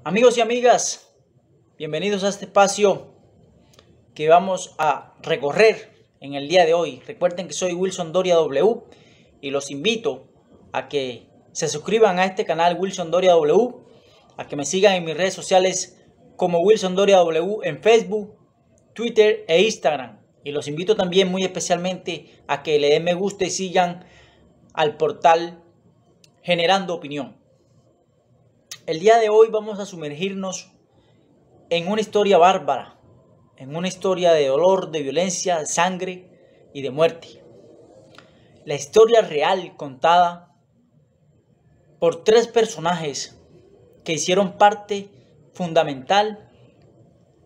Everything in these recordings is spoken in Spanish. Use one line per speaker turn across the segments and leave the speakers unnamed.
Amigos y amigas, bienvenidos a este espacio que vamos a recorrer en el día de hoy. Recuerden que soy Wilson Doria W y los invito a que se suscriban a este canal Wilson Doria W, a que me sigan en mis redes sociales como Wilson Doria W en Facebook, Twitter e Instagram. Y los invito también muy especialmente a que le den me gusta y sigan al portal Generando Opinión. El día de hoy vamos a sumergirnos en una historia bárbara, en una historia de dolor, de violencia, de sangre y de muerte. La historia real contada por tres personajes que hicieron parte fundamental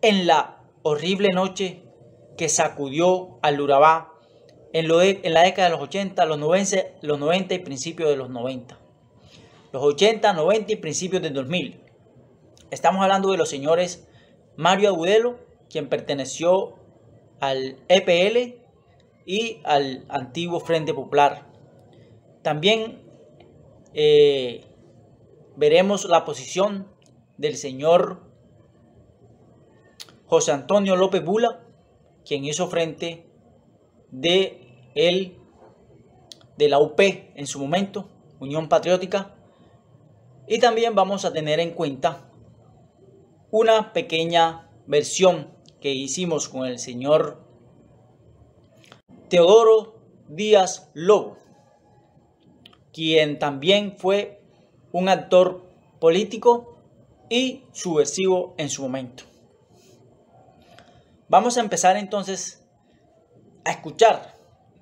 en la horrible noche que sacudió al Urabá en la década de los 80, los 90 y principios de los 90. Los 80, 90 y principios del 2000. Estamos hablando de los señores Mario Agudelo, quien perteneció al EPL y al antiguo Frente Popular. También veremos la posición del señor José Antonio López Bula, quien hizo frente de la UP en su momento, Unión Patriótica. Y también vamos a tener en cuenta una pequeña versión que hicimos con el señor Teodoro Díaz Lobo, quien también fue un actor político y subversivo en su momento. Vamos a empezar entonces a escuchar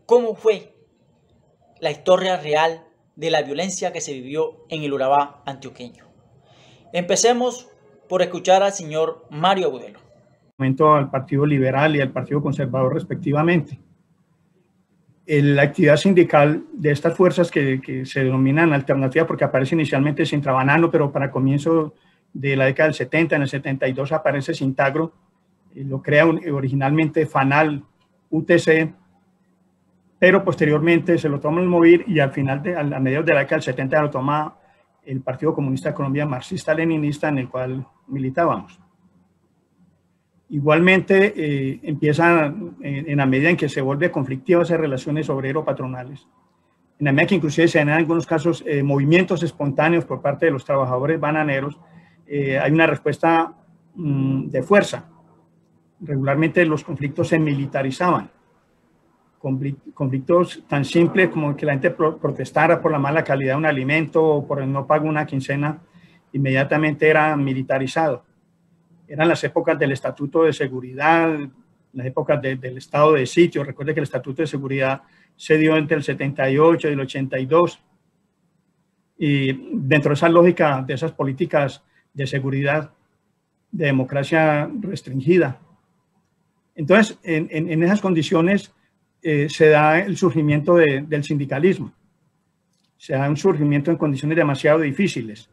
cómo fue la historia real de la violencia que se vivió en el Urabá antioqueño. Empecemos por escuchar al señor Mario Agudelo.
Al Partido Liberal y al Partido Conservador respectivamente. La actividad sindical de estas fuerzas que se denominan alternativas, porque aparece inicialmente Sintrabanano, pero para comienzo de la década del 70, en el 72 aparece Sintagro, lo crea originalmente FANAL, UTC, pero posteriormente se lo toma el MOVIR y al final, a mediados de la década del 70, lo toma el Partido Comunista de Colombia marxista-leninista, en el cual militábamos. Igualmente empieza en la medida en que se vuelve conflictiva esas relaciones obrero-patronales. En la medida que inclusive se dan en algunos casos movimientos espontáneos por parte de los trabajadores bananeros, hay una respuesta de fuerza. Regularmente los conflictos se militarizaban. Conflictos tan simples como que la gente protestara por la mala calidad de un alimento o por el no pago de una quincena, inmediatamente era militarizado. Eran las épocas del Estatuto de Seguridad, las épocas del estado de sitio. Recuerde que el Estatuto de Seguridad se dio entre el 78 y el 82. Y dentro de esa lógica, de esas políticas de seguridad, de democracia restringida. Entonces, en esas condiciones, se da el surgimiento del sindicalismo. Se da un surgimiento en condiciones demasiado difíciles.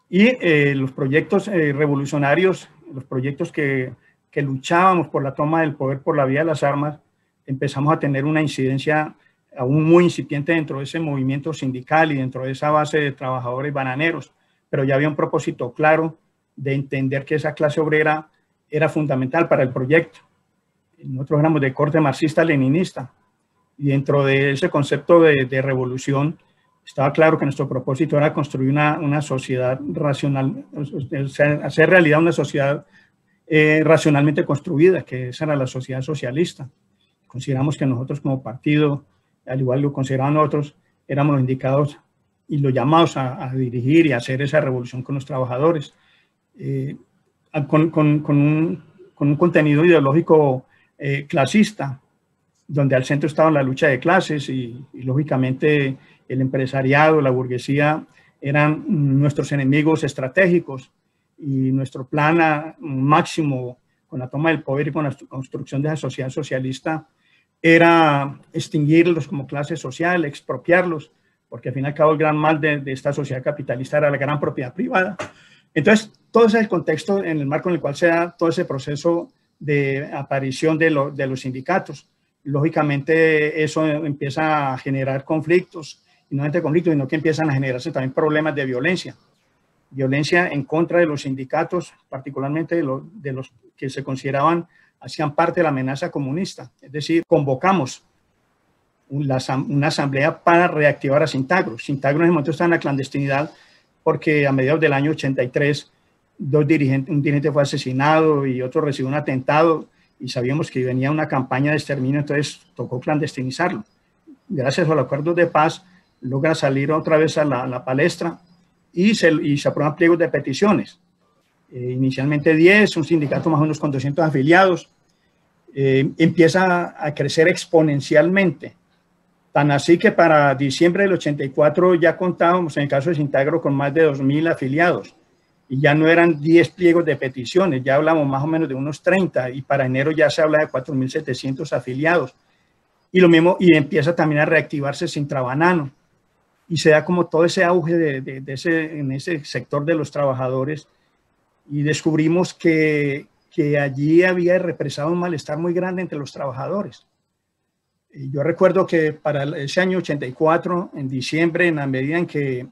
Y los proyectos revolucionarios, los proyectos que luchábamos por la toma del poder por la vía de las armas, empezamos a tener una incidencia aún muy incipiente dentro de ese movimiento sindical y dentro de esa base de trabajadores bananeros. Pero ya había un propósito claro de entender que esa clase obrera era fundamental para el proyecto. Nosotros éramos de corte marxista-leninista y dentro de ese concepto de revolución estaba claro que nuestro propósito era construir una sociedad racional, o sea, hacer realidad una sociedad racionalmente construida, que esa era la sociedad socialista. Consideramos que nosotros como partido, al igual lo consideraban otros, éramos los indicados y los llamados a dirigir y a hacer esa revolución con los trabajadores, con un contenido ideológico clasista, donde al centro estaba la lucha de clases y lógicamente el empresariado, la burguesía eran nuestros enemigos estratégicos y nuestro plan máximo con la toma del poder y con la construcción de la sociedad socialista era extinguirlos como clase social, expropiarlos, porque al fin y al cabo el gran mal de esta sociedad capitalista era la gran propiedad privada. Entonces, todo ese es el contexto en el marco en el cual se da todo ese proceso de aparición de los sindicatos. Lógicamente eso empieza a generar conflictos, y no solamente conflictos, sino que empiezan a generarse también problemas de violencia violencia en contra de los sindicatos, particularmente de los que se consideraban, hacían parte de la amenaza comunista. Es decir, convocamos una asamblea para reactivar a Sintagro. Sintagro en ese momento está en la clandestinidad porque a mediados del año 83 un dirigente fue asesinado y otro recibió un atentado y sabíamos que venía una campaña de exterminio, entonces tocó clandestinizarlo. Gracias a los acuerdos de paz logra salir otra vez a la palestra y se aprueban pliegos de peticiones. Inicialmente 10, un sindicato más o menos con 200 afiliados. Empieza a crecer exponencialmente. Tan así que para diciembre del 84 ya contábamos, en el caso de Sintagro, con más de 2.000 afiliados. Y ya no eran 10 pliegos de peticiones, ya hablamos más o menos de unos 30. Y para enero ya se habla de 4.700 afiliados. Y lo mismo, y empieza también a reactivarse Sintrabanano. Y se da como todo ese auge en ese sector de los trabajadores. Y descubrimos que allí había represado un malestar muy grande entre los trabajadores. Yo recuerdo que para ese año 84, en diciembre, en la medida en que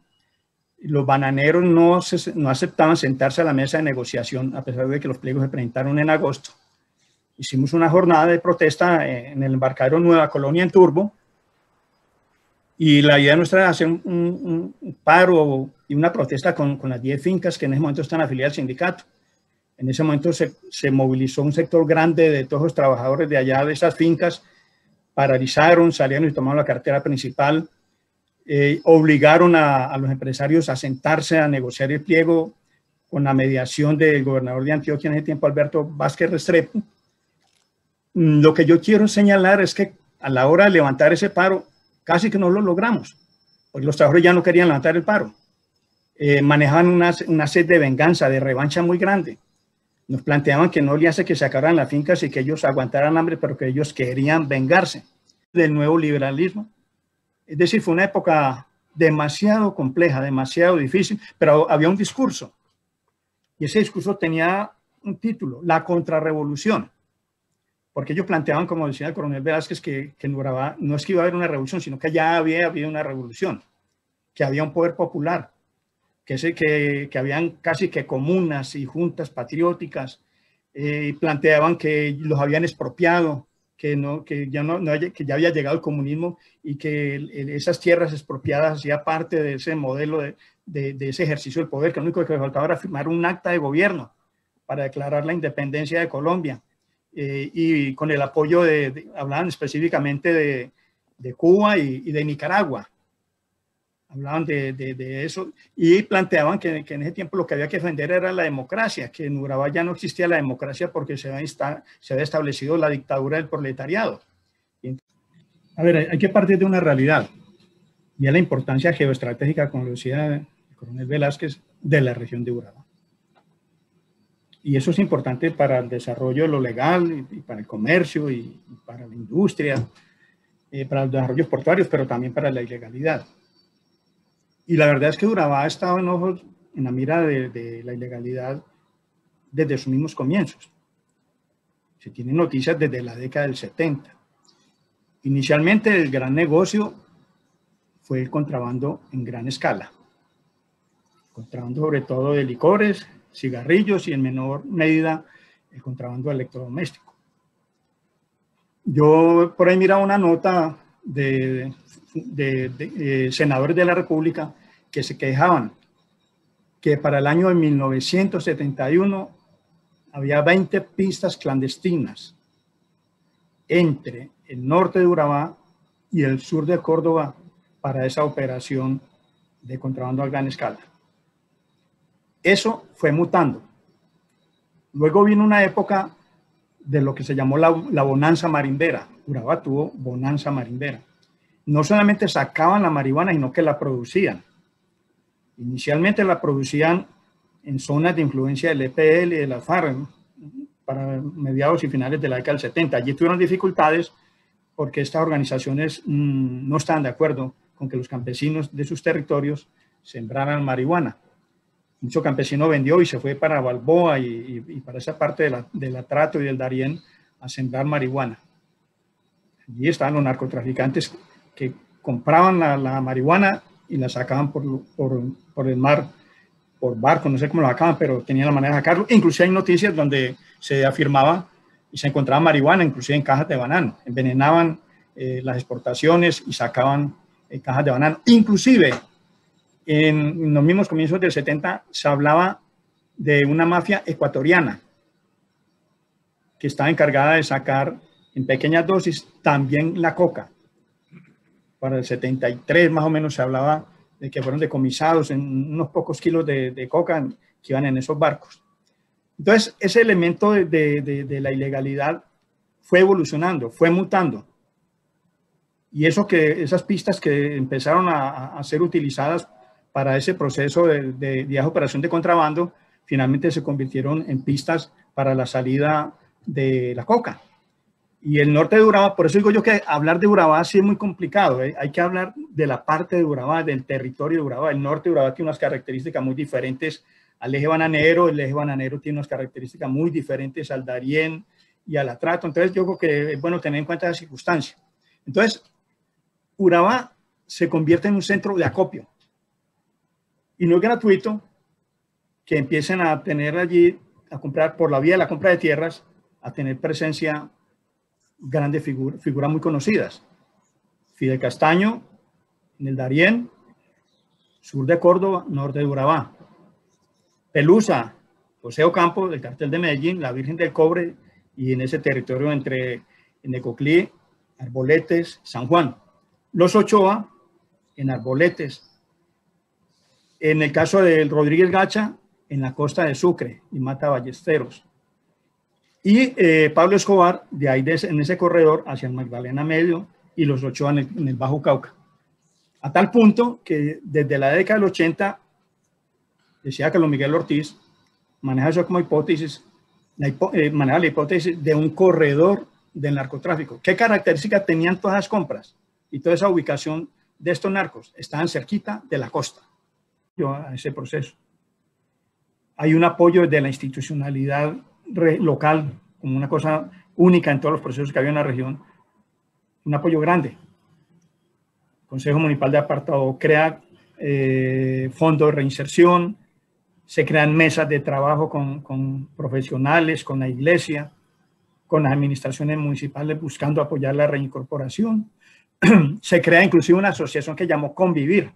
los bananeros no aceptaban sentarse a la mesa de negociación, a pesar de que los pliegos se presentaron en agosto, hicimos una jornada de protesta en el embarcadero Nueva Colonia en Turbo, y la idea nuestra era hacer un paro y una protesta con las 10 fincas que en ese momento están afiliadas al sindicato. En ese momento se movilizó un sector grande de todos los trabajadores de allá, de esas fincas, paralizaron, salieron y tomaron la cartera principal, obligaron a los empresarios a sentarse a negociar el pliego con la mediación del gobernador de Antioquia en ese tiempo, Alberto Vázquez Restrepo. Lo que yo quiero señalar es que a la hora de levantar ese paro, casi que no lo logramos, porque los trabajadores ya no querían levantar el paro. Manejaban una sed de venganza, de revancha muy grande. Nos planteaban que no le hace que se acabaran las fincas y que ellos aguantaran hambre, pero que ellos querían vengarse del nuevo liberalismo. Es decir, fue una época demasiado compleja, demasiado difícil, pero había un discurso. Y ese discurso tenía un título, la contrarrevolución. Porque ellos planteaban, como decía el coronel Velázquez, que en Urabá no es que iba a haber una revolución, sino que ya había habido una revolución, que había un poder popular, que habían casi que comunas y juntas patrióticas, planteaban que los habían expropiado, que ya había llegado el comunismo y que esas tierras expropiadas hacía parte de ese modelo de ese ejercicio del poder, que lo único que faltaba era firmar un acta de gobierno para declarar la independencia de Colombia. Y con el apoyo hablaban específicamente de Cuba y de Nicaragua. Hablaban de eso y planteaban que en ese tiempo lo que había que defender era la democracia, que en Urabá ya no existía la democracia porque se había establecido la dictadura del proletariado. A ver, hay que partir de una realidad y es la importancia geoestratégica, como decía el coronel Velázquez, de la región de Urabá. Y eso es importante para el desarrollo de lo legal y para el comercio y para la industria, para los desarrollos portuarios, pero también para la ilegalidad. Y la verdad es que Urabá ha estado en la mira de la ilegalidad desde sus mismos comienzos. Se tienen noticias desde la década del 70. Inicialmente el gran negocio fue el contrabando en gran escala. Contrabando sobre todo de licores, cigarrillos y en menor medida el contrabando electrodoméstico. Yo por ahí miraba una nota de senadores de la República que se quejaban que para el año de 1971 había 20 pistas clandestinas entre el norte de Urabá y el sur de Córdoba para esa operación de contrabando a gran escala. Eso fue mutando. Luego vino una época de lo que se llamó la bonanza marimbera. Urabá tuvo bonanza marimbera. No solamente sacaban la marihuana, sino que la producían. Inicialmente la producían en zonas de influencia del EPL y de la FARC para mediados y finales de la década del 70. Allí tuvieron dificultades porque estas organizaciones no estaban de acuerdo con que los campesinos de sus territorios sembraran marihuana. Mucho campesino vendió y se fue para Balboa y para esa parte del Atrato y del Darién a sembrar marihuana. Allí estaban los narcotraficantes que compraban la marihuana y la sacaban por el mar por barco, no sé cómo lo sacaban, pero tenían la manera de sacarlo. Inclusive hay noticias donde se afirmaba y se encontraba marihuana, inclusive en cajas de banano. Envenenaban las exportaciones y sacaban cajas de banano. Inclusive, en los mismos comienzos del 70 se hablaba de una mafia ecuatoriana que estaba encargada de sacar en pequeñas dosis también la coca. Para el 73 más o menos se hablaba de que fueron decomisados en unos pocos kilos de coca que iban en esos barcos. Entonces, ese elemento de la ilegalidad fue evolucionando, fue mutando. Y esas pistas que empezaron a ser utilizadas para ese proceso de operación de contrabando, finalmente se convirtieron en pistas para la salida de la coca. Y el norte de Urabá, por eso digo yo que hablar de Urabá sí es muy complicado, ¿eh? Hay que hablar de la parte de Urabá, del territorio de Urabá. El norte de Urabá tiene unas características muy diferentes al eje bananero, el eje bananero tiene unas características muy diferentes al Darién y al Atrato. Entonces yo creo que es bueno tener en cuenta esa circunstancia. Entonces, Urabá se convierte en un centro de acopio. Y no es gratuito que empiecen a tener allí, a comprar por la vía de la compra de tierras, a tener presencia grandes figuras muy conocidas. Fidel Castaño, en el Darién, sur de Córdoba, norte de Urabá. Pelusa, José Ocampo, del cartel de Medellín, la Virgen del Cobre, y en ese territorio entre Necoclí, Arboletes, San Juan. Los Ochoa, en Arboletes. En el caso del Rodríguez Gacha, en la costa de Sucre y Mata Ballesteros. Y Pablo Escobar, de ahí en ese corredor hacia el Magdalena Medio y los Ochoa en el Bajo Cauca. A tal punto que desde la década del 80, decía Carlos Miguel Ortiz, maneja eso como hipótesis, maneja la hipótesis de un corredor del narcotráfico. ¿Qué características tenían todas las compras y toda esa ubicación de estos narcos? Estaban cerquita de la costa. A ese proceso. Hay un apoyo de la institucionalidad local, como una cosa única en todos los procesos que había en la región, un apoyo grande. El Consejo Municipal de Apartado crea fondos de reinserción, se crean mesas de trabajo con profesionales, con la iglesia, con las administraciones municipales buscando apoyar la reincorporación. Se crea inclusive una asociación que llamó Convivir,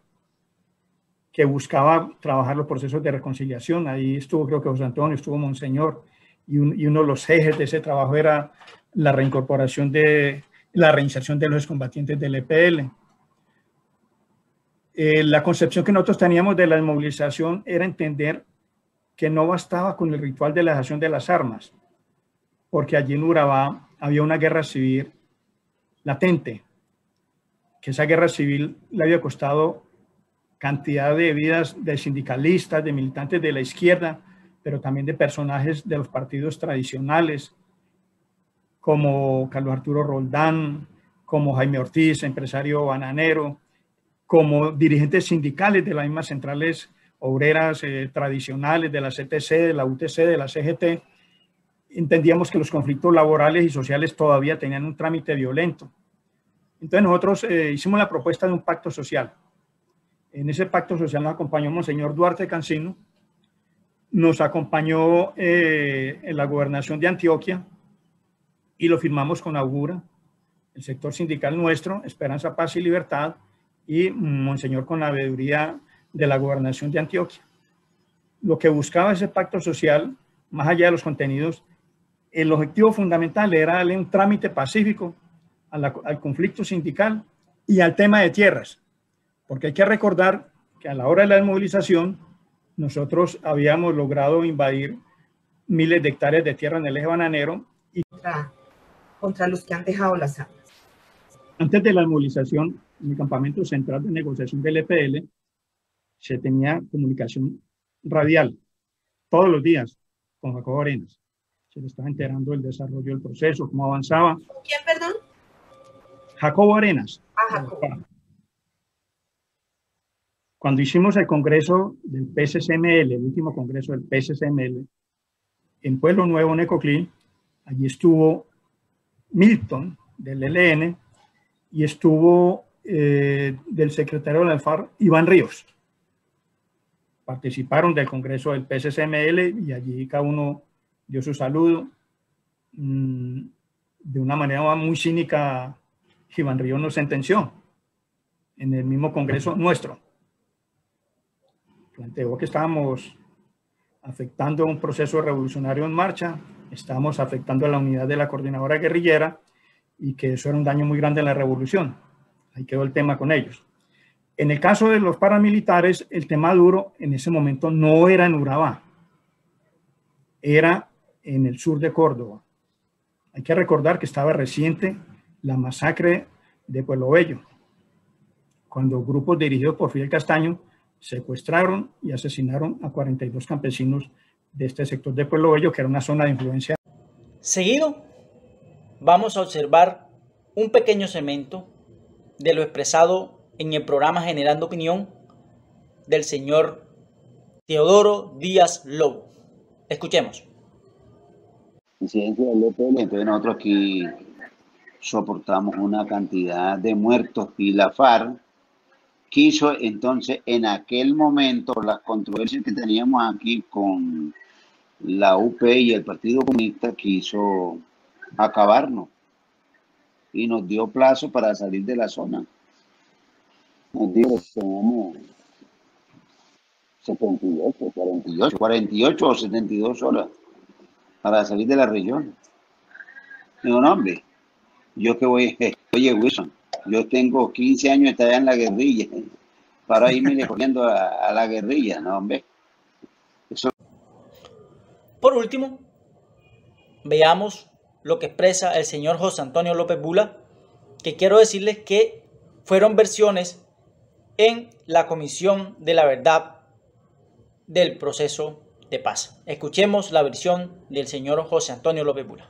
que buscaba trabajar los procesos de reconciliación. Ahí estuvo, creo que José Antonio, estuvo Monseñor, y uno de los ejes de ese trabajo era la reincorporación la reinserción de los excombatientes del EPL. La concepción que nosotros teníamos de la desmovilización era entender que no bastaba con el ritual de la dejación de las armas, porque allí en Urabá había una guerra civil latente, que esa guerra civil le había costado cantidad de vidas de sindicalistas, de militantes de la izquierda, pero también de personajes de los partidos tradicionales, como Carlos Arturo Roldán, como Jaime Ortiz, empresario bananero, como dirigentes sindicales de las mismas centrales obreras tradicionales, de la CTC, de la UTC, de la CGT. Entendíamos que los conflictos laborales y sociales todavía tenían un trámite violento. Entonces nosotros hicimos la propuesta de un pacto social. En ese pacto social nos acompañó Monseñor Duarte Cancino, nos acompañó en la gobernación de Antioquia y lo firmamos con Augura, el sector sindical nuestro, Esperanza, Paz y Libertad, y Monseñor con la veeduría de la gobernación de Antioquia. Lo que buscaba ese pacto social, más allá de los contenidos, el objetivo fundamental era darle un trámite pacífico al conflicto sindical y al tema de tierras. Porque hay que recordar que a la hora de la desmovilización nosotros habíamos logrado invadir miles de hectáreas de tierra en el eje bananero. Y
contra los que han dejado las armas.
Antes de la desmovilización, en el campamento central de negociación del EPL, se tenía comunicación radial todos los días con Jacobo Arenas. Se le estaba enterando del desarrollo del proceso, cómo avanzaba.
¿Quién, perdón?
Jacobo Arenas.
Jacobo.
Cuando hicimos el congreso del PSCML, el último congreso del PSCML, en Pueblo Nuevo, Necoclí, allí estuvo Milton, del ELN, y estuvo del secretario de la FARC, Iván Ríos. participaron del Congreso del PSCML y allí cada uno dio su saludo. De una manera muy cínica, Iván Ríos nos sentenció en el mismo Congreso nuestro. Planteó que estábamos afectando un proceso revolucionario en marcha, estábamos afectando a la unidad de la coordinadora guerrillera y que eso era un daño muy grande en la revolución. Ahí quedó el tema con ellos. En el caso de los paramilitares, el tema duro en ese momento no era en Urabá, era en el sur de Córdoba. Hay que recordar que estaba reciente la masacre de Pueblo Bello, cuando grupos dirigidos por Fidel Castaño secuestraron y asesinaron a 42 campesinos de este sector de Pueblo Bello, que era una zona de influencia.
Seguido, vamos a observar un pequeño segmento de lo expresado en el programa Generando Opinión del señor Teodoro Díaz Lobo. Escuchemos.
Presidente López, entonces nosotros aquí soportamos una cantidad de muertos y la FARC quiso entonces en aquel momento las controversias que teníamos aquí con la UP y el Partido Comunista quiso acabarnos y nos dio plazo para salir de la zona. Nos dijo que tenemos 48 o 72 horas para salir de la región. Digo, no, hombre, yo que voy, oye Wilson, yo tengo 15 años de estar en la guerrilla, para irme corriendo a la guerrilla, no, hombre. Eso.
Por último, veamos lo que expresa el señor José Antonio López Bula, que quiero decirles que fueron versiones en la Comisión de la Verdad del proceso de paz. Escuchemos la versión del señor José Antonio López Bula.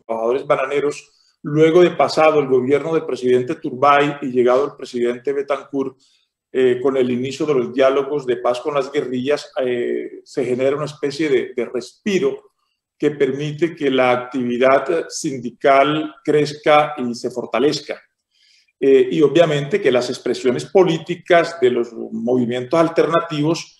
Trabajadores bananeros, luego de pasado el gobierno del presidente Turbay y llegado el presidente Betancur, con el inicio de los diálogos de paz con las guerrillas, se genera una especie de respiro que permite que la actividad sindical crezca y se fortalezca. Y obviamente que las expresiones políticas de los movimientos alternativos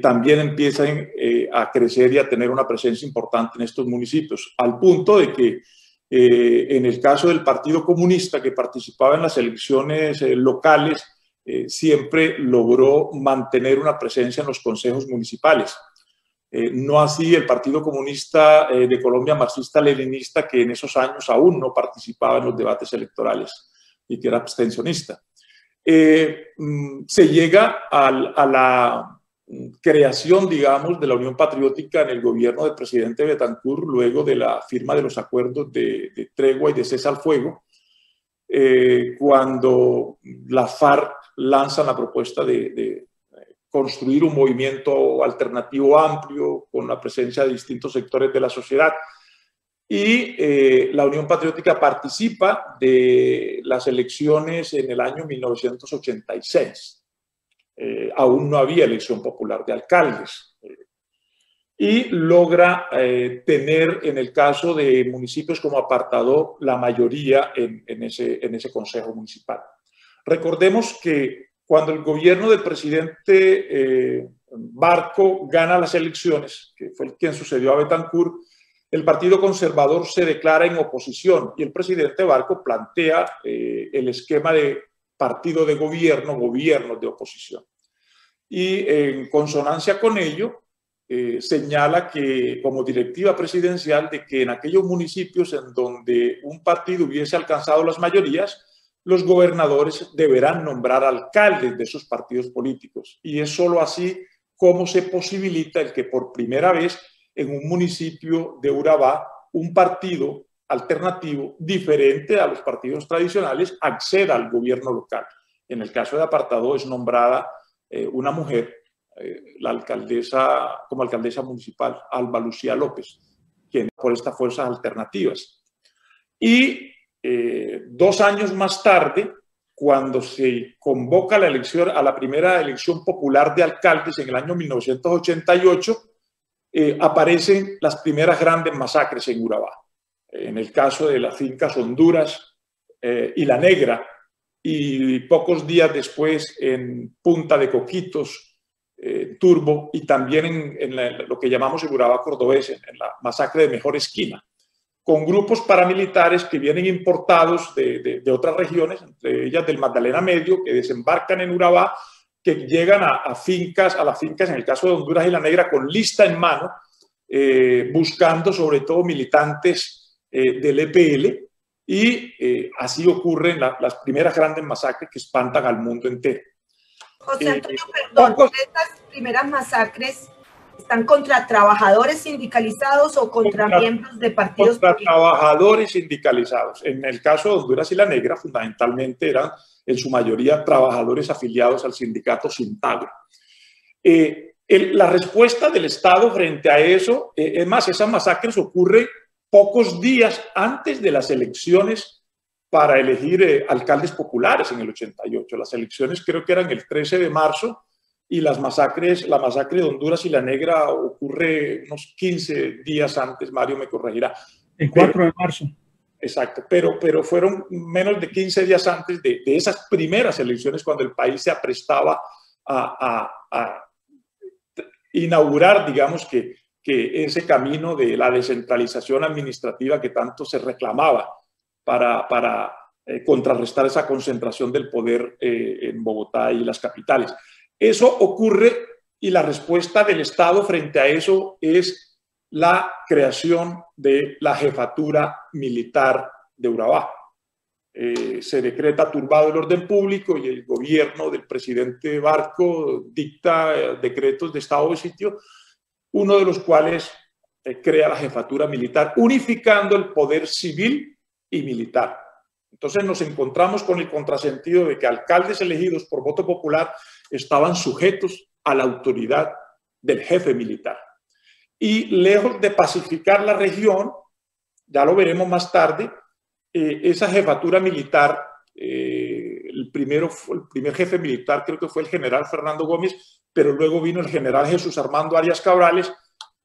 también empiezan a crecer y a tener una presencia importante en estos municipios, al punto de que en el caso del Partido Comunista, que participaba en las elecciones locales, siempre logró mantener una presencia en los consejos municipales. No así el Partido Comunista de Colombia marxista-leninista, que en esos años aún no participaba en los debates electorales y que era abstencionista. Se llega a la creación, digamos, de la Unión Patriótica en el gobierno del presidente Betancur, luego de la firma de los acuerdos de tregua y de cese al fuego, cuando la FARC lanza la propuesta de construir un movimiento alternativo amplio con la presencia de distintos sectores de la sociedad. Y la Unión Patriótica participa de las elecciones en el año 1986. Aún no había elección popular de alcaldes. Y logra tener, en el caso de municipios como Apartadó, la mayoría en ese consejo municipal. Recordemos que cuando el gobierno del presidente Barco gana las elecciones, que fue quien sucedió a Betancur, el Partido Conservador se declara en oposición y el presidente Barco plantea el esquema de partido de gobierno, gobiernos de oposición. Y en consonancia con ello, señala que como directiva presidencial de que en aquellos municipios en donde un partido hubiese alcanzado las mayorías, los gobernadores deberán nombrar alcaldes de esos partidos políticos. Y es solo así como se posibilita el que por primera vez en un municipio de Urabá un partido alternativo diferente a los partidos tradicionales acceda al gobierno local. En el caso de Apartadó es nombrada una mujer, la alcaldesa, como alcaldesa municipal, Alba Lucía López, quien por estas fuerzas alternativas. Y 2 años más tarde, cuando se convoca la elección, a la primera elección popular de alcaldes en el año 1988, aparecen las primeras grandes masacres en Urabá. En el caso de las fincas Honduras y La Negra, y pocos días después en Punta de Coquitos, Turbo y también lo que llamamos en Urabá cordobés, en la masacre de Mejor Esquina, con grupos paramilitares que vienen importados de otras regiones, entre ellas del Magdalena Medio, que desembarcan en Urabá, que llegan a las fincas, en el caso de Honduras y La Negra, con lista en mano, buscando sobre todo militantes del EPL, y así ocurren las primeras grandes masacres que espantan al mundo entero.
José Antonio, perdón, ¿estas primeras masacres están contra trabajadores sindicalizados o contra miembros de partidos
contra
políticos?
Trabajadores sindicalizados. En el caso de Honduras y La Negra, fundamentalmente eran en su mayoría trabajadores afiliados al sindicato Sintagro. La respuesta del Estado frente a eso, es más, esas masacres ocurren pocos días antes de las elecciones para elegir alcaldes populares en el 88. Las elecciones creo que eran el 13 de marzo y la masacre de Honduras y La Negra ocurre unos 15 días antes, Mario me corregirá.
El 4 de marzo.
Exacto, pero fueron menos de 15 días antes de esas primeras elecciones cuando el país se aprestaba a inaugurar, digamos, que ese camino de la descentralización administrativa que tanto se reclamaba para contrarrestar esa concentración del poder en Bogotá y las capitales. Eso ocurre y la respuesta del Estado frente a eso es la creación de la jefatura militar de Urabá. Se decreta turbado el orden público y el gobierno del presidente Barco dicta decretos de estado de sitio, uno de los cuales crea la jefatura militar, unificando el poder civil y militar. Entonces nos encontramos con el contrasentido de que alcaldes elegidos por voto popular estaban sujetos a la autoridad del jefe militar. Y lejos de pacificar la región, ya lo veremos más tarde, esa jefatura militar, el primer jefe militar creo que fue el general Fernando Gómez, pero luego vino el general Jesús Armando Arias Cabrales,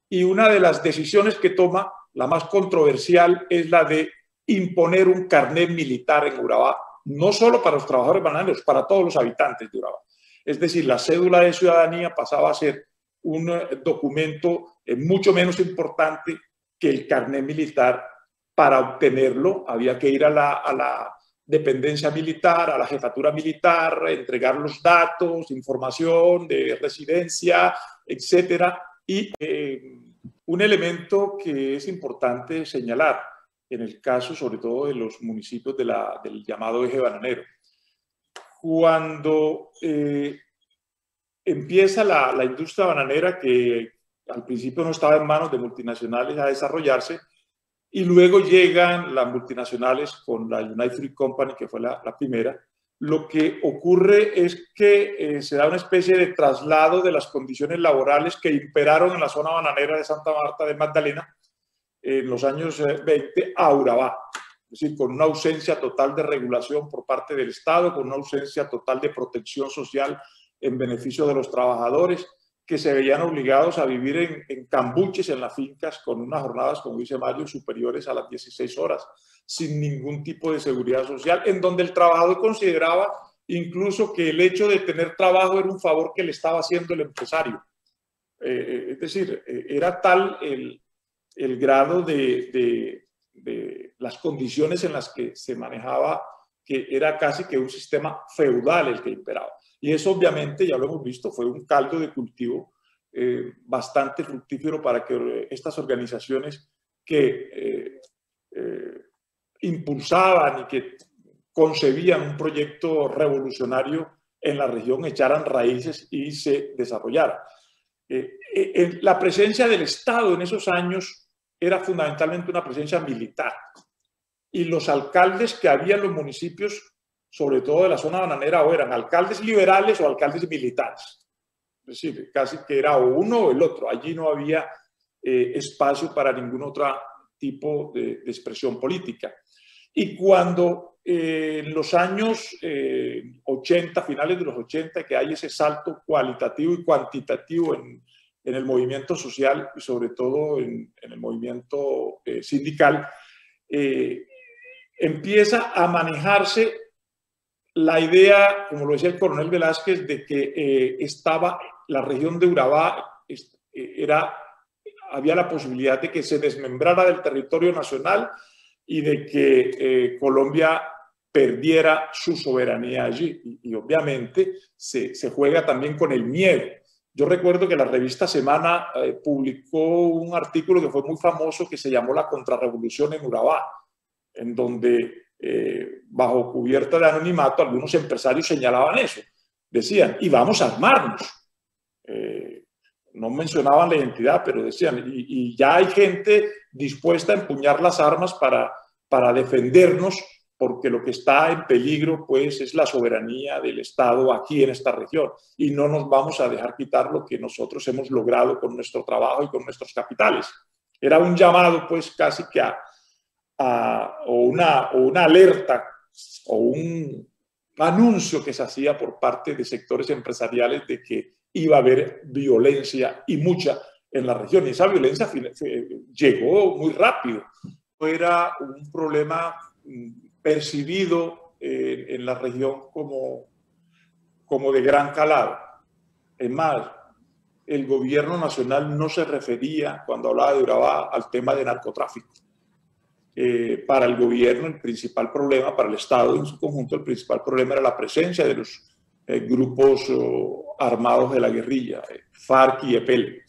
y una de las decisiones que toma, la más controversial, es la de imponer un carnet militar en Urabá, no solo para los trabajadores bananeros, para todos los habitantes de Urabá. Es decir, la cédula de ciudadanía pasaba a ser un documento mucho menos importante que el carnet militar. Para obtenerlo había que ir a la dependencia militar, a la jefatura militar, entregar los datos, información de residencia, etcétera. Y un elemento que es importante señalar, en el caso sobre todo de los municipios del llamado eje bananero. Cuando empieza la industria bananera, que al principio no estaba en manos de multinacionales, a desarrollarse, y luego llegan las multinacionales con la United Fruit Company, que fue la primera, lo que ocurre es que se da una especie de traslado de las condiciones laborales que imperaron en la zona bananera de Santa Marta de Magdalena en los años 20 a Urabá. Es decir, con una ausencia total de regulación por parte del Estado, con una ausencia total de protección social en beneficio de los trabajadores, que se veían obligados a vivir en cambuches en las fincas con unas jornadas, como dice Mario, superiores a las 16 horas, sin ningún tipo de seguridad social, en donde el trabajador consideraba incluso que el hecho de tener trabajo era un favor que le estaba haciendo el empresario. Es decir, era tal el grado de las condiciones en las que se manejaba, que era casi que un sistema feudal el que imperaba. Y eso obviamente, ya lo hemos visto, fue un caldo de cultivo bastante fructífero para que estas organizaciones que impulsaban y que concebían un proyecto revolucionario en la región echaran raíces y se desarrollaran. La presencia del Estado en esos años era fundamentalmente una presencia militar. Y los alcaldes que había en los municipios, sobre todo de la zona bananera, o eran alcaldes liberales o alcaldes militares. Es decir, casi que era o uno o el otro. Allí no había espacio para ningún otro tipo de expresión política. Y cuando en los años 80, finales de los 80, que hay ese salto cualitativo y cuantitativo en el movimiento social y sobre todo en el movimiento sindical, empieza a manejarse la idea, como lo decía el coronel Velázquez, de que estaba la región de Urabá había la posibilidad de que se desmembrara del territorio nacional y de que Colombia perdiera su soberanía allí. Y obviamente se juega también con el miedo. Yo recuerdo que la revista Semana publicó un artículo que fue muy famoso que se llamó La Contrarrevolución en Urabá, en donde bajo cubierta de anonimato algunos empresarios señalaban eso. Decían, y vamos a armarnos. No mencionaban la identidad, pero decían, y ya hay gente dispuesta a empuñar las armas para defendernos, porque lo que está en peligro pues es la soberanía del Estado aquí en esta región, y no nos vamos a dejar quitar lo que nosotros hemos logrado con nuestro trabajo y con nuestros capitales. Era un llamado pues casi que o una alerta o un anuncio que se hacía por parte de sectores empresariales de que iba a haber violencia, y mucha, en la región. Y esa violencia llegó muy rápido. Era un problema percibido en la región como de gran calado. Es más, el gobierno nacional no se refería, cuando hablaba de Urabá, al tema de narcotráfico. Para el gobierno el principal problema, para el Estado en su conjunto, el principal problema era la presencia de los grupos armados de la guerrilla, FARC y EPEL.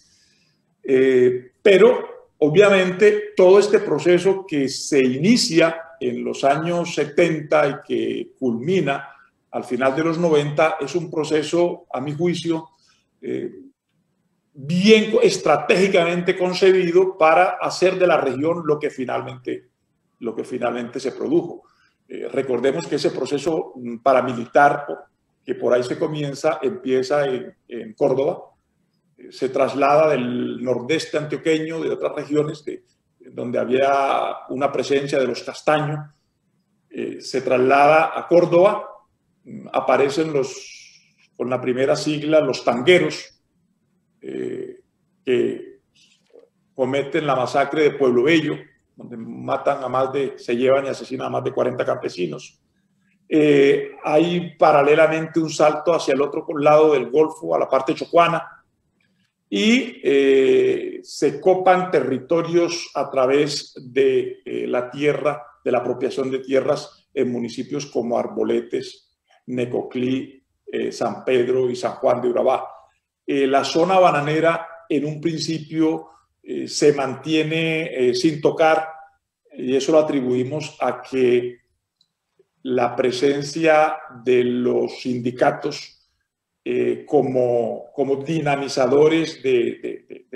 Pero obviamente todo este proceso que se inicia en los años 70 y que culmina al final de los 90 es un proceso, a mi juicio, bien estratégicamente concebido para hacer de la región lo que finalmente se produjo. Recordemos que ese proceso paramilitar, que por ahí se comienza, empieza en Córdoba, se traslada del nordeste antioqueño, de otras regiones donde había una presencia de los castaños, se traslada a Córdoba, aparecen con la primera sigla, los tangueros, que cometen la masacre de Pueblo Bello, donde se llevan y asesinan a más de 40 campesinos. Hay paralelamente un salto hacia el otro lado del Golfo, a la parte chocuana, y se copan territorios a través de la tierra, de la apropiación de tierras en municipios como Arboletes, Necoclí, San Pedro y San Juan de Urabá. La zona bananera en un principio se mantiene sin tocar, y eso lo atribuimos a que la presencia de los sindicatos como dinamizadores de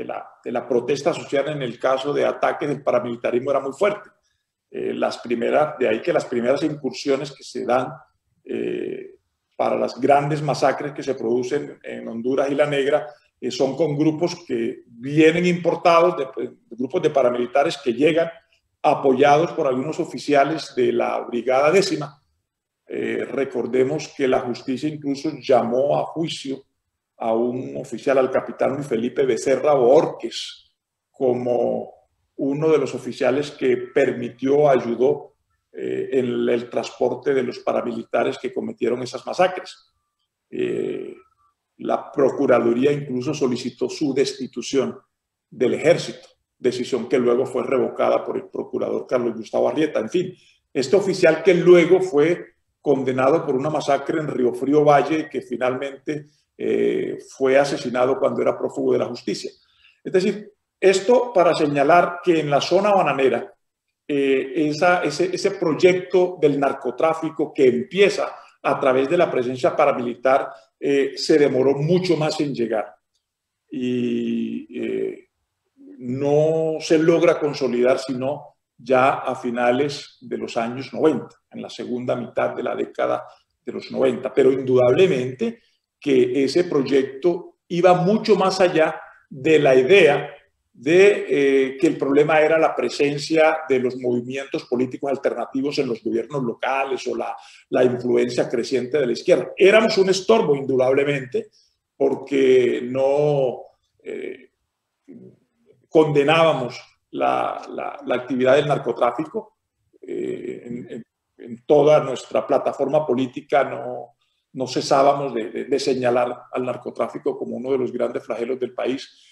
la protesta social en el caso de ataques del paramilitarismo era muy fuerte. De ahí que las primeras incursiones que se dan para las grandes masacres que se producen en Honduras y La Negra son con grupos que vienen importados, grupos de paramilitares que llegan apoyados por algunos oficiales de la Brigada Décima. Recordemos que la justicia incluso llamó a juicio a un oficial, al capitán Luis Felipe Becerra Borges, como uno de los oficiales que ayudó en el transporte de los paramilitares que cometieron esas masacres. La Procuraduría incluso solicitó su destitución del ejército, decisión que luego fue revocada por el procurador Carlos Gustavo Arrieta. En fin, este oficial que luego fue condenado por una masacre en Río Frío Valle, que finalmente fue asesinado cuando era prófugo de la justicia. Es decir, esto para señalar que en la zona bananera, ese proyecto del narcotráfico que empieza a través de la presencia paramilitar se demoró mucho más en llegar y no se logra consolidar sino ya a finales de los años 90, en la segunda mitad de la década de los 90. Pero indudablemente que ese proyecto iba mucho más allá de la idea de que el problema era la presencia de los movimientos políticos alternativos en los gobiernos locales o la influencia creciente de la izquierda. Éramos un estorbo, indudablemente, porque no condenábamos la actividad del narcotráfico. En toda nuestra plataforma política no cesábamos de señalar al narcotráfico como uno de los grandes flagelos del país,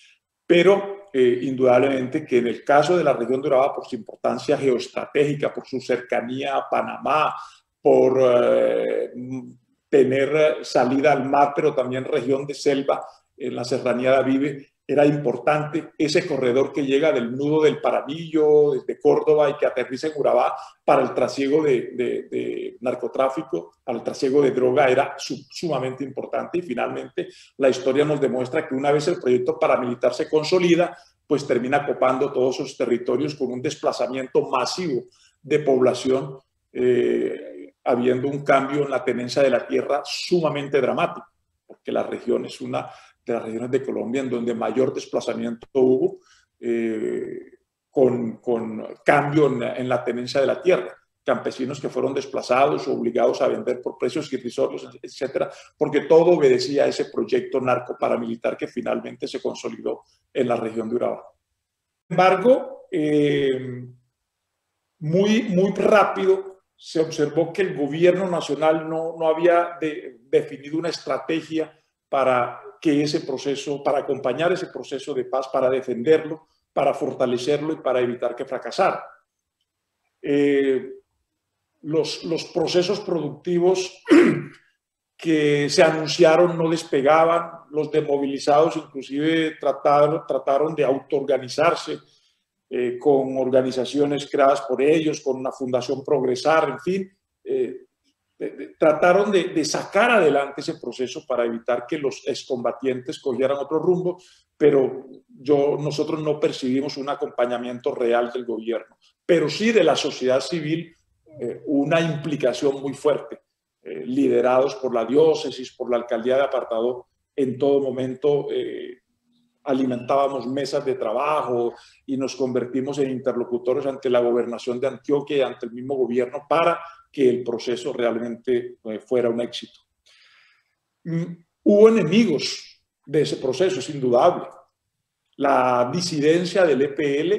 pero indudablemente que en el caso de la región de Urabá, por su importancia geoestratégica, por su cercanía a Panamá, por tener salida al mar, pero también región de selva en la serranía de Avive, era importante ese corredor que llega del nudo del Paramillo, desde Córdoba, y que aterriza en Urabá para el trasiego de narcotráfico, para el trasiego de droga, era sumamente importante. Y finalmente la historia nos demuestra que una vez el proyecto paramilitar se consolida, pues termina copando todos esos territorios con un desplazamiento masivo de población, habiendo un cambio en la tenencia de la tierra sumamente dramático, porque la región es una de las regiones de Colombia en donde mayor desplazamiento hubo, con cambio en la tenencia de la tierra. Campesinos que fueron desplazados o obligados a vender por precios irrisorios, etcétera, porque todo obedecía a ese proyecto narcoparamilitar que finalmente se consolidó en la región de Urabá. Sin embargo, muy rápido se observó que el gobierno nacional no había definido una estrategia para que ese proceso, para acompañar ese proceso de paz, para defenderlo, para fortalecerlo y para evitar que fracasara. Los procesos productivos que se anunciaron no despegaban, los desmovilizados inclusive trataron de autoorganizarse con organizaciones creadas por ellos, con una fundación Progresar, en fin, trataron de sacar adelante ese proceso para evitar que los excombatientes cogieran otro rumbo, pero nosotros no percibimos un acompañamiento real del gobierno, pero sí de la sociedad civil, una implicación muy fuerte, liderados por la diócesis, por la alcaldía de Apartadó. En todo momento alimentábamos mesas de trabajo y nos convertimos en interlocutores ante la gobernación de Antioquia y ante el mismo gobierno para que el proceso realmente fuera un éxito. Hubo enemigos de ese proceso, es indudable. La disidencia del EPL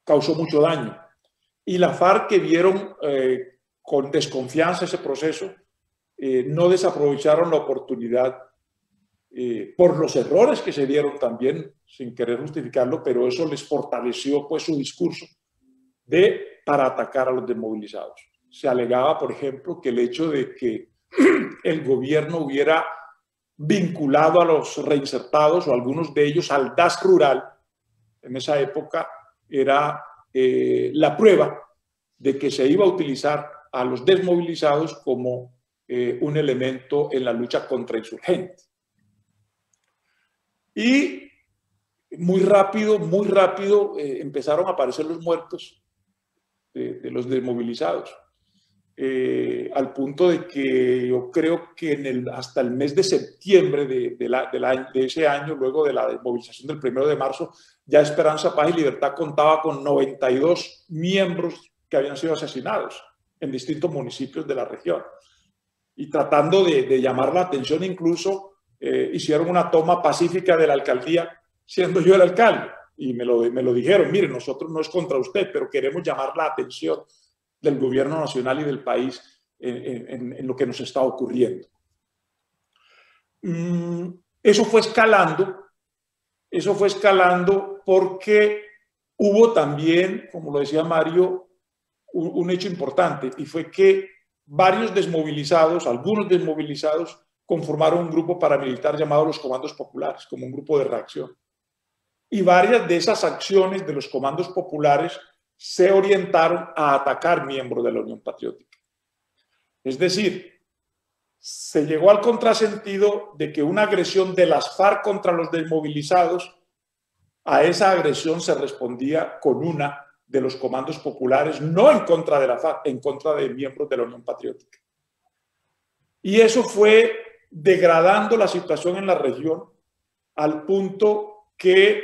causó mucho daño, y la FARC, que vieron con desconfianza ese proceso, no desaprovecharon la oportunidad por los errores que se dieron también, sin querer justificarlo, pero eso les fortaleció pues su discurso para atacar a los desmovilizados. Se alegaba, por ejemplo, que el hecho de que el gobierno hubiera vinculado a los reinsertados o algunos de ellos al DAS rural en esa época era la prueba de que se iba a utilizar a los desmovilizados como un elemento en la lucha contra insurgentes. Y muy rápido empezaron a aparecer los muertos de los desmovilizados, al punto de que yo creo que hasta el mes de septiembre de ese año, luego de la desmovilización del 1 de marzo, ya Esperanza, Paz y Libertad contaba con 92 miembros que habían sido asesinados en distintos municipios de la región. Y tratando de llamar la atención, incluso hicieron una toma pacífica de la alcaldía, siendo yo el alcalde. Y me lo dijeron: mire, nosotros no es contra usted, pero queremos llamar la atención del gobierno nacional y del país en lo que nos está ocurriendo. Eso fue escalando porque hubo también, como lo decía Mario, un hecho importante, y fue que algunos desmovilizados, conformaron un grupo paramilitar llamado los Comandos Populares, como un grupo de reacción. Y varias de esas acciones de los Comandos Populares se orientaron a atacar miembros de la Unión Patriótica. Es decir, se llegó al contrasentido de que una agresión de las FARC contra los desmovilizados, a esa agresión se respondía con una de los Comandos Populares, no en contra de la FARC, en contra de miembros de la Unión Patriótica. Y eso fue degradando la situación en la región al punto que,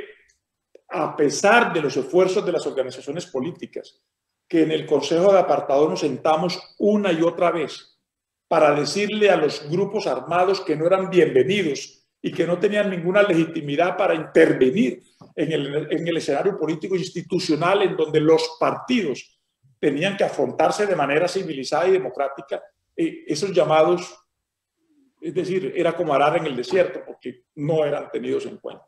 a pesar de los esfuerzos de las organizaciones políticas, que en el Consejo de Apartadó nos sentamos una y otra vez para decirle a los grupos armados que no eran bienvenidos y que no tenían ninguna legitimidad para intervenir en el escenario político e institucional, en donde los partidos tenían que afrontarse de manera civilizada y democrática, esos llamados, es decir, era como arar en el desierto porque no eran tenidos en cuenta.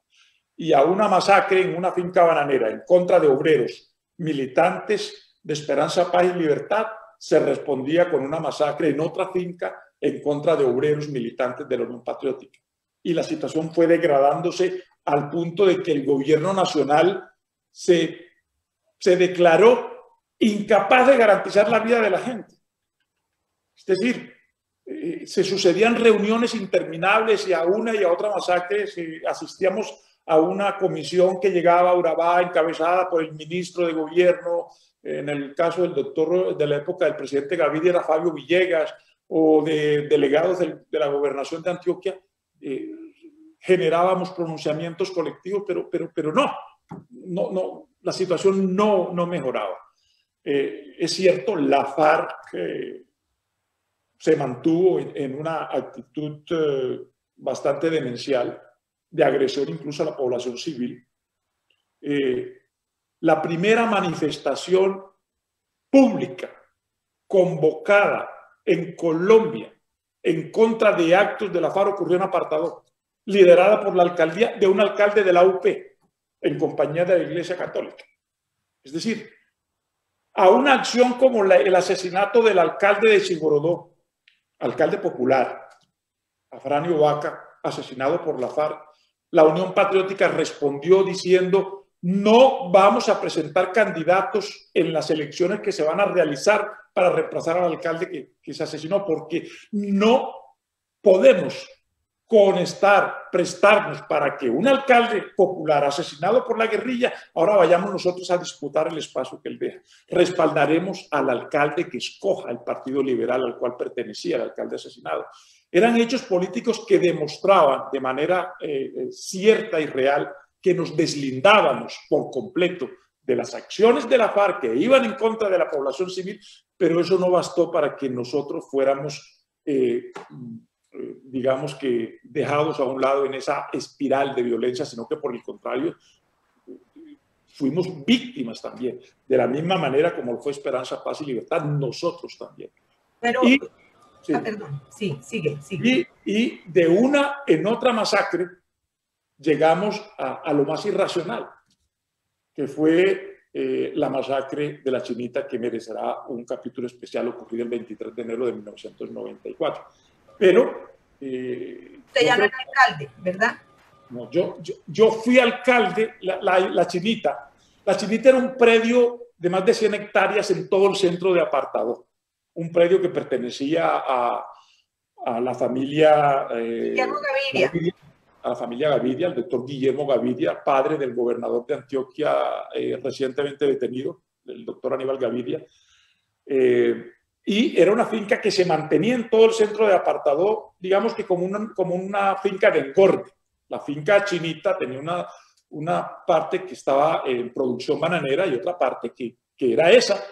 Y a una masacre en una finca bananera en contra de obreros militantes de Esperanza, Paz y Libertad se respondía con una masacre en otra finca en contra de obreros militantes de la Unión Patriótica. Y la situación fue degradándose al punto de que el gobierno nacional se declaró incapaz de garantizar la vida de la gente. Es decir, se sucedían reuniones interminables y a una y a otra masacre asistíamos a una comisión que llegaba a Urabá encabezada por el ministro de gobierno, en el caso del doctor de la época del presidente Gavidia era Fabio Villegas, o de delegados de la gobernación de Antioquia, generábamos pronunciamientos colectivos, pero no, la situación no mejoraba. Es cierto, la FARC se mantuvo en una actitud bastante demencial, de agresión incluso a la población civil. La primera manifestación pública convocada en Colombia en contra de actos de la FARC ocurrió en Apartadó, liderada por la alcaldía de un alcalde de la UP, en compañía de la Iglesia Católica. Es decir, a una acción como el asesinato del alcalde de Chigorodó, alcalde popular, Afranio Vaca, asesinado por la FARC, la Unión Patriótica respondió diciendo: no vamos a presentar candidatos en las elecciones que se van a realizar para reemplazar al alcalde que se asesinó, porque no podemos prestarnos para que un alcalde popular asesinado por la guerrilla, ahora vayamos nosotros a disputar el espacio que él deja. Respaldaremos al alcalde que escoja el Partido Liberal al cual pertenecía el alcalde asesinado. Eran hechos políticos que demostraban de manera cierta y real que nos deslindábamos por completo de las acciones de la FARC que iban en contra de la población civil, pero eso no bastó para que nosotros fuéramos, digamos que, dejados a un lado en esa espiral de violencia, sino que por el contrario, fuimos víctimas también, de la misma manera como lo fue Esperanza, Paz y Libertad, nosotros también.
Pero, sí. Perdón, sí, sigue.
Y de una en otra masacre llegamos a lo más irracional, que fue la masacre de la Chinita, que merecerá un capítulo especial ocurrido el 23 de enero de 1994. Pero...
usted ya no era alcalde, ¿verdad?
No, yo fui alcalde, la Chinita. La Chinita era un predio de más de 100 hectáreas en todo el centro de Apartadó. Un predio que pertenecía a la familia... Gavidia. A la familia Gavidia, el doctor Guillermo Gavidia, padre del gobernador de Antioquia recientemente detenido, el doctor Aníbal Gavidia. Y era una finca que se mantenía en todo el centro de Apartadó, digamos que como una finca de engorde. La finca Chinita tenía una parte que estaba en producción bananera y otra parte que era esa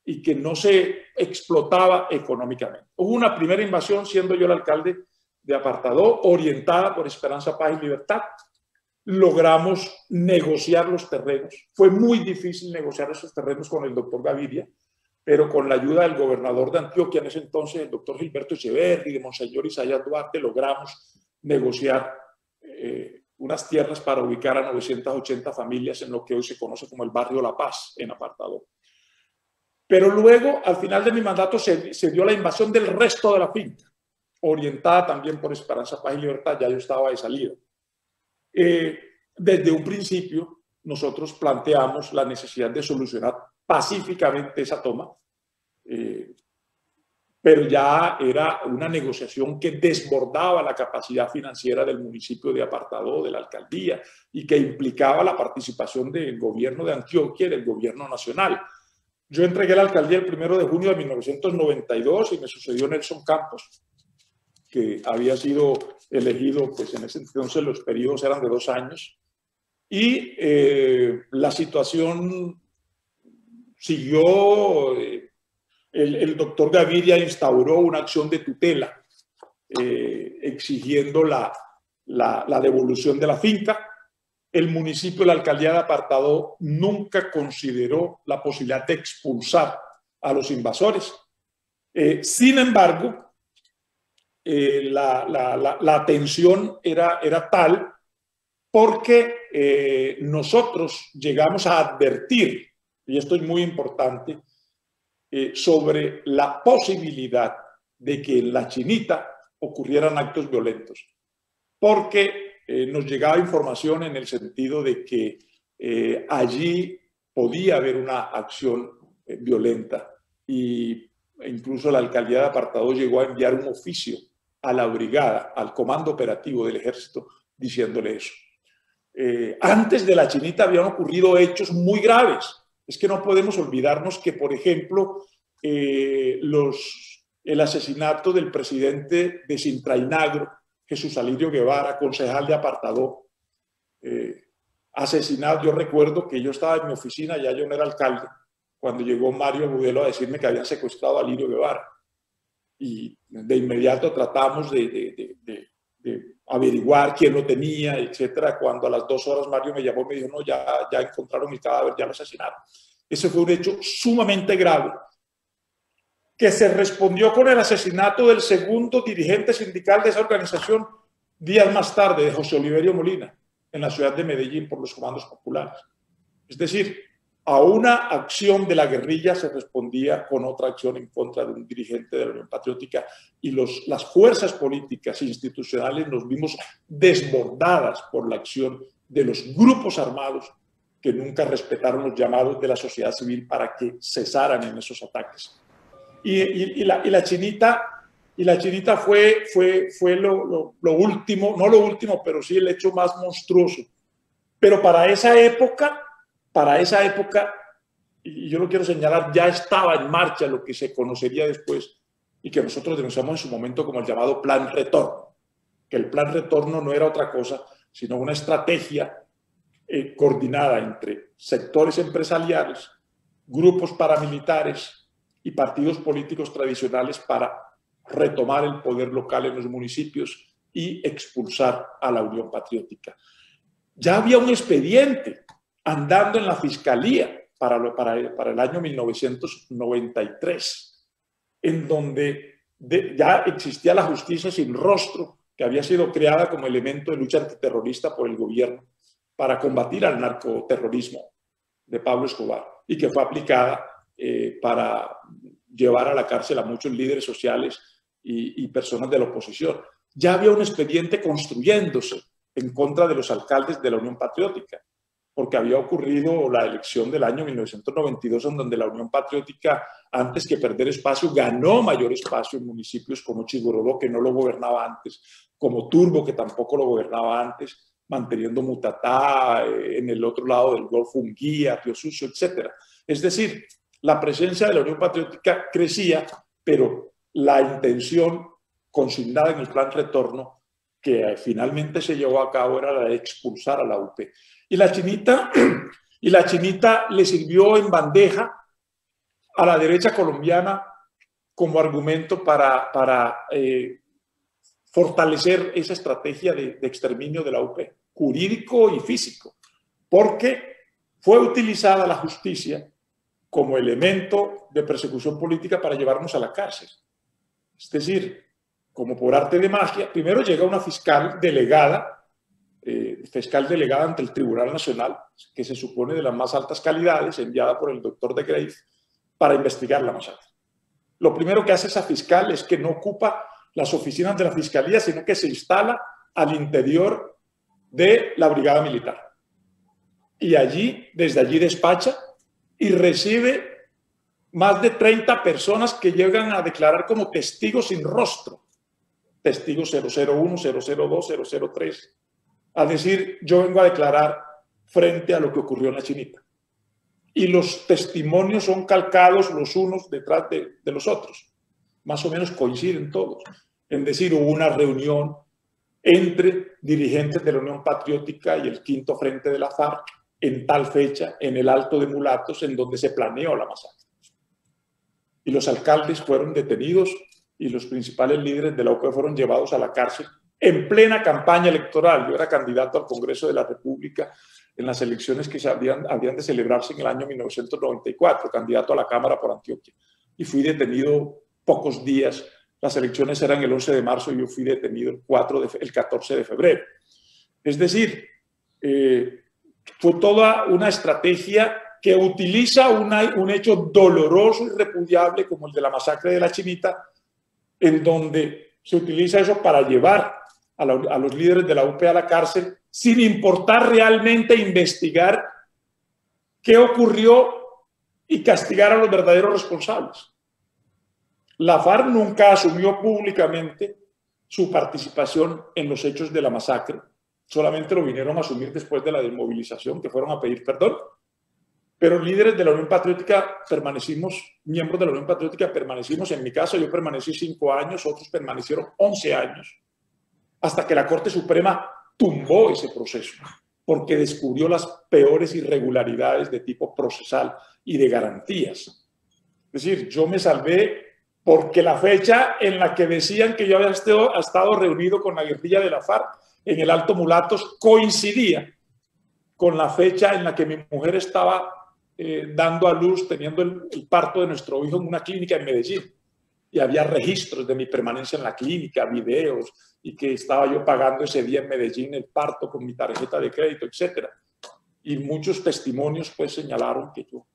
y que no se explotaba económicamente. Hubo una primera invasión, siendo yo el alcalde de Apartadó, orientada por Esperanza, Paz y Libertad. Logramos negociar los terrenos. Fue muy difícil negociar esos terrenos con el doctor Gavidia, pero con la ayuda del gobernador de Antioquia en ese entonces, el doctor Gilberto Echeverri, de Monseñor Isaías Duarte, logramos negociar unas tierras para ubicar a 980 familias en lo que hoy se conoce como el barrio La Paz, en Apartadó. Pero luego, al final de mi mandato, se dio la invasión del resto de la finca, orientada también por Esperanza, Paz y Libertad. Ya yo estaba de salida. Desde un principio, nosotros planteamos la necesidad de solucionar pacíficamente esa toma, pero ya era una negociación que desbordaba la capacidad financiera del municipio de Apartadó, de la alcaldía, y que implicaba la participación del gobierno de Antioquia y del gobierno nacional. Yo entregué la alcaldía el 1 de junio de 1992 y me sucedió Nelson Campos, que había sido elegido, pues en ese entonces los periodos eran de 2 años, y la situación siguió. El doctor Gaviria instauró una acción de tutela exigiendo la devolución de la finca. El municipio, la alcaldía de Apartadó, nunca consideró la posibilidad de expulsar a los invasores. Sin embargo, la tensión era tal porque nosotros llegamos a advertir, y esto es muy importante, sobre la posibilidad de que en la Chinita ocurrieran actos violentos, porque nos llegaba información en el sentido de que allí podía haber una acción violenta, y incluso la alcaldía de Apartadó llegó a enviar un oficio a la brigada, al comando operativo del ejército, diciéndole eso. Antes de la Chinita habían ocurrido hechos muy graves. Es que no podemos olvidarnos que, por ejemplo, el asesinato del presidente de Sintrainagro, Jesús Alirio Guevara, concejal de Apartadó, asesinado. Yo recuerdo que yo estaba en mi oficina, ya yo no era alcalde, cuando llegó Mario Agudelo a decirme que habían secuestrado a Alirio Guevara. Y de inmediato tratamos de averiguar quién lo tenía, etcétera. Cuando a las 2 horas Mario me llamó y me dijo, no, ya encontraron mi cadáver, ya lo asesinaron. Ese fue un hecho sumamente grave, que se respondió con el asesinato del segundo dirigente sindical de esa organización días más tarde, de José Oliverio Molina, en la ciudad de Medellín, por los comandos populares. Es decir, a una acción de la guerrilla se respondía con otra acción en contra de un dirigente de la Unión Patriótica, y las fuerzas políticas e institucionales nos vimos desbordadas por la acción de los grupos armados que nunca respetaron los llamados de la sociedad civil para que cesaran en esos ataques. Y la Chinita fue lo último, no lo último, pero sí el hecho más monstruoso. Pero para esa época, y yo lo quiero señalar, ya estaba en marcha lo que se conocería después y que nosotros denunciamos en su momento como el llamado Plan Retorno, que el Plan Retorno no era otra cosa sino una estrategia coordinada entre sectores empresariales, grupos paramilitares y partidos políticos tradicionales para retomar el poder local en los municipios y expulsar a la Unión Patriótica. Ya había un expediente andando en la Fiscalía para el año 1993, en donde ya existía la justicia sin rostro, que había sido creada como elemento de lucha antiterrorista por el gobierno para combatir al narcoterrorismo de Pablo Escobar, y que fue aplicada para llevar a la cárcel a muchos líderes sociales y personas de la oposición. Ya había un expediente construyéndose en contra de los alcaldes de la Unión Patriótica, porque había ocurrido la elección del año 1992, en donde la Unión Patriótica, antes que perder espacio, ganó mayor espacio en municipios como Chigorodó, que no lo gobernaba antes, como Turbo, que tampoco lo gobernaba antes, manteniendo Mutatá, en el otro lado del Golfo Unguía, Río Sucio, etc. Es decir, la presencia de la Unión Patriótica crecía, pero la intención consignada en el Plan Retorno, que finalmente se llevó a cabo, era la de expulsar a la UP. Y la Chinita le sirvió en bandeja a la derecha colombiana como argumento para fortalecer esa estrategia de exterminio de la UP, jurídico y físico, porque fue utilizada la justicia como elemento de persecución política para llevarnos a la cárcel. Es decir, como por arte de magia, primero llega una fiscal delegada ante el Tribunal Nacional, que se supone de las más altas calidades, enviada por el doctor de Grave para investigar la masacre. Lo primero que hace esa fiscal es que no ocupa las oficinas de la Fiscalía, sino que se instala al interior de la Brigada Militar. Y desde allí despacha y recibe más de 30 personas que llegan a declarar como testigos sin rostro. Testigos 001, 002, 003. A decir, yo vengo a declarar frente a lo que ocurrió en la Chinita. Y los testimonios son calcados los unos detrás de los otros. Más o menos coinciden todos. En decir, hubo una reunión entre dirigentes de la Unión Patriótica y el Quinto Frente de la FARC en tal fecha, en el Alto de Mulatos, en donde se planeó la masacre. Y los alcaldes fueron detenidos y los principales líderes de la UP fueron llevados a la cárcel en plena campaña electoral. Yo era candidato al Congreso de la República en las elecciones que habían de celebrarse en el año 1994, candidato a la Cámara por Antioquia. Y fui detenido pocos días. Las elecciones eran el 11 de marzo y yo fui detenido el 14 de febrero. Es decir, fue toda una estrategia que utiliza un hecho doloroso y repudiable como el de la masacre de La Chinita, en donde se utiliza eso para llevar a los líderes de la UP a la cárcel sin importar realmente investigar qué ocurrió y castigar a los verdaderos responsables. La FARC nunca asumió públicamente su participación en los hechos de la masacre, solamente lo vinieron a asumir después de la desmovilización, que fueron a pedir perdón. Pero líderes de la Unión Patriótica miembros de la Unión Patriótica permanecimos, en mi caso yo permanecí 5 años, otros permanecieron 11 años, hasta que la Corte Suprema tumbó ese proceso, porque descubrió las peores irregularidades de tipo procesal y de garantías. Es decir, yo me salvé porque la fecha en la que decían que yo había estado reunido con la guerrilla de la FARC en el Alto Mulatos coincidía con la fecha en la que mi mujer estaba dando a luz, teniendo el parto de nuestro hijo en una clínica en Medellín. Y había registros de mi permanencia en la clínica, videos, y que estaba yo pagando ese día en Medellín el parto con mi tarjeta de crédito, etc. Y muchos testimonios pues señalaron que yo,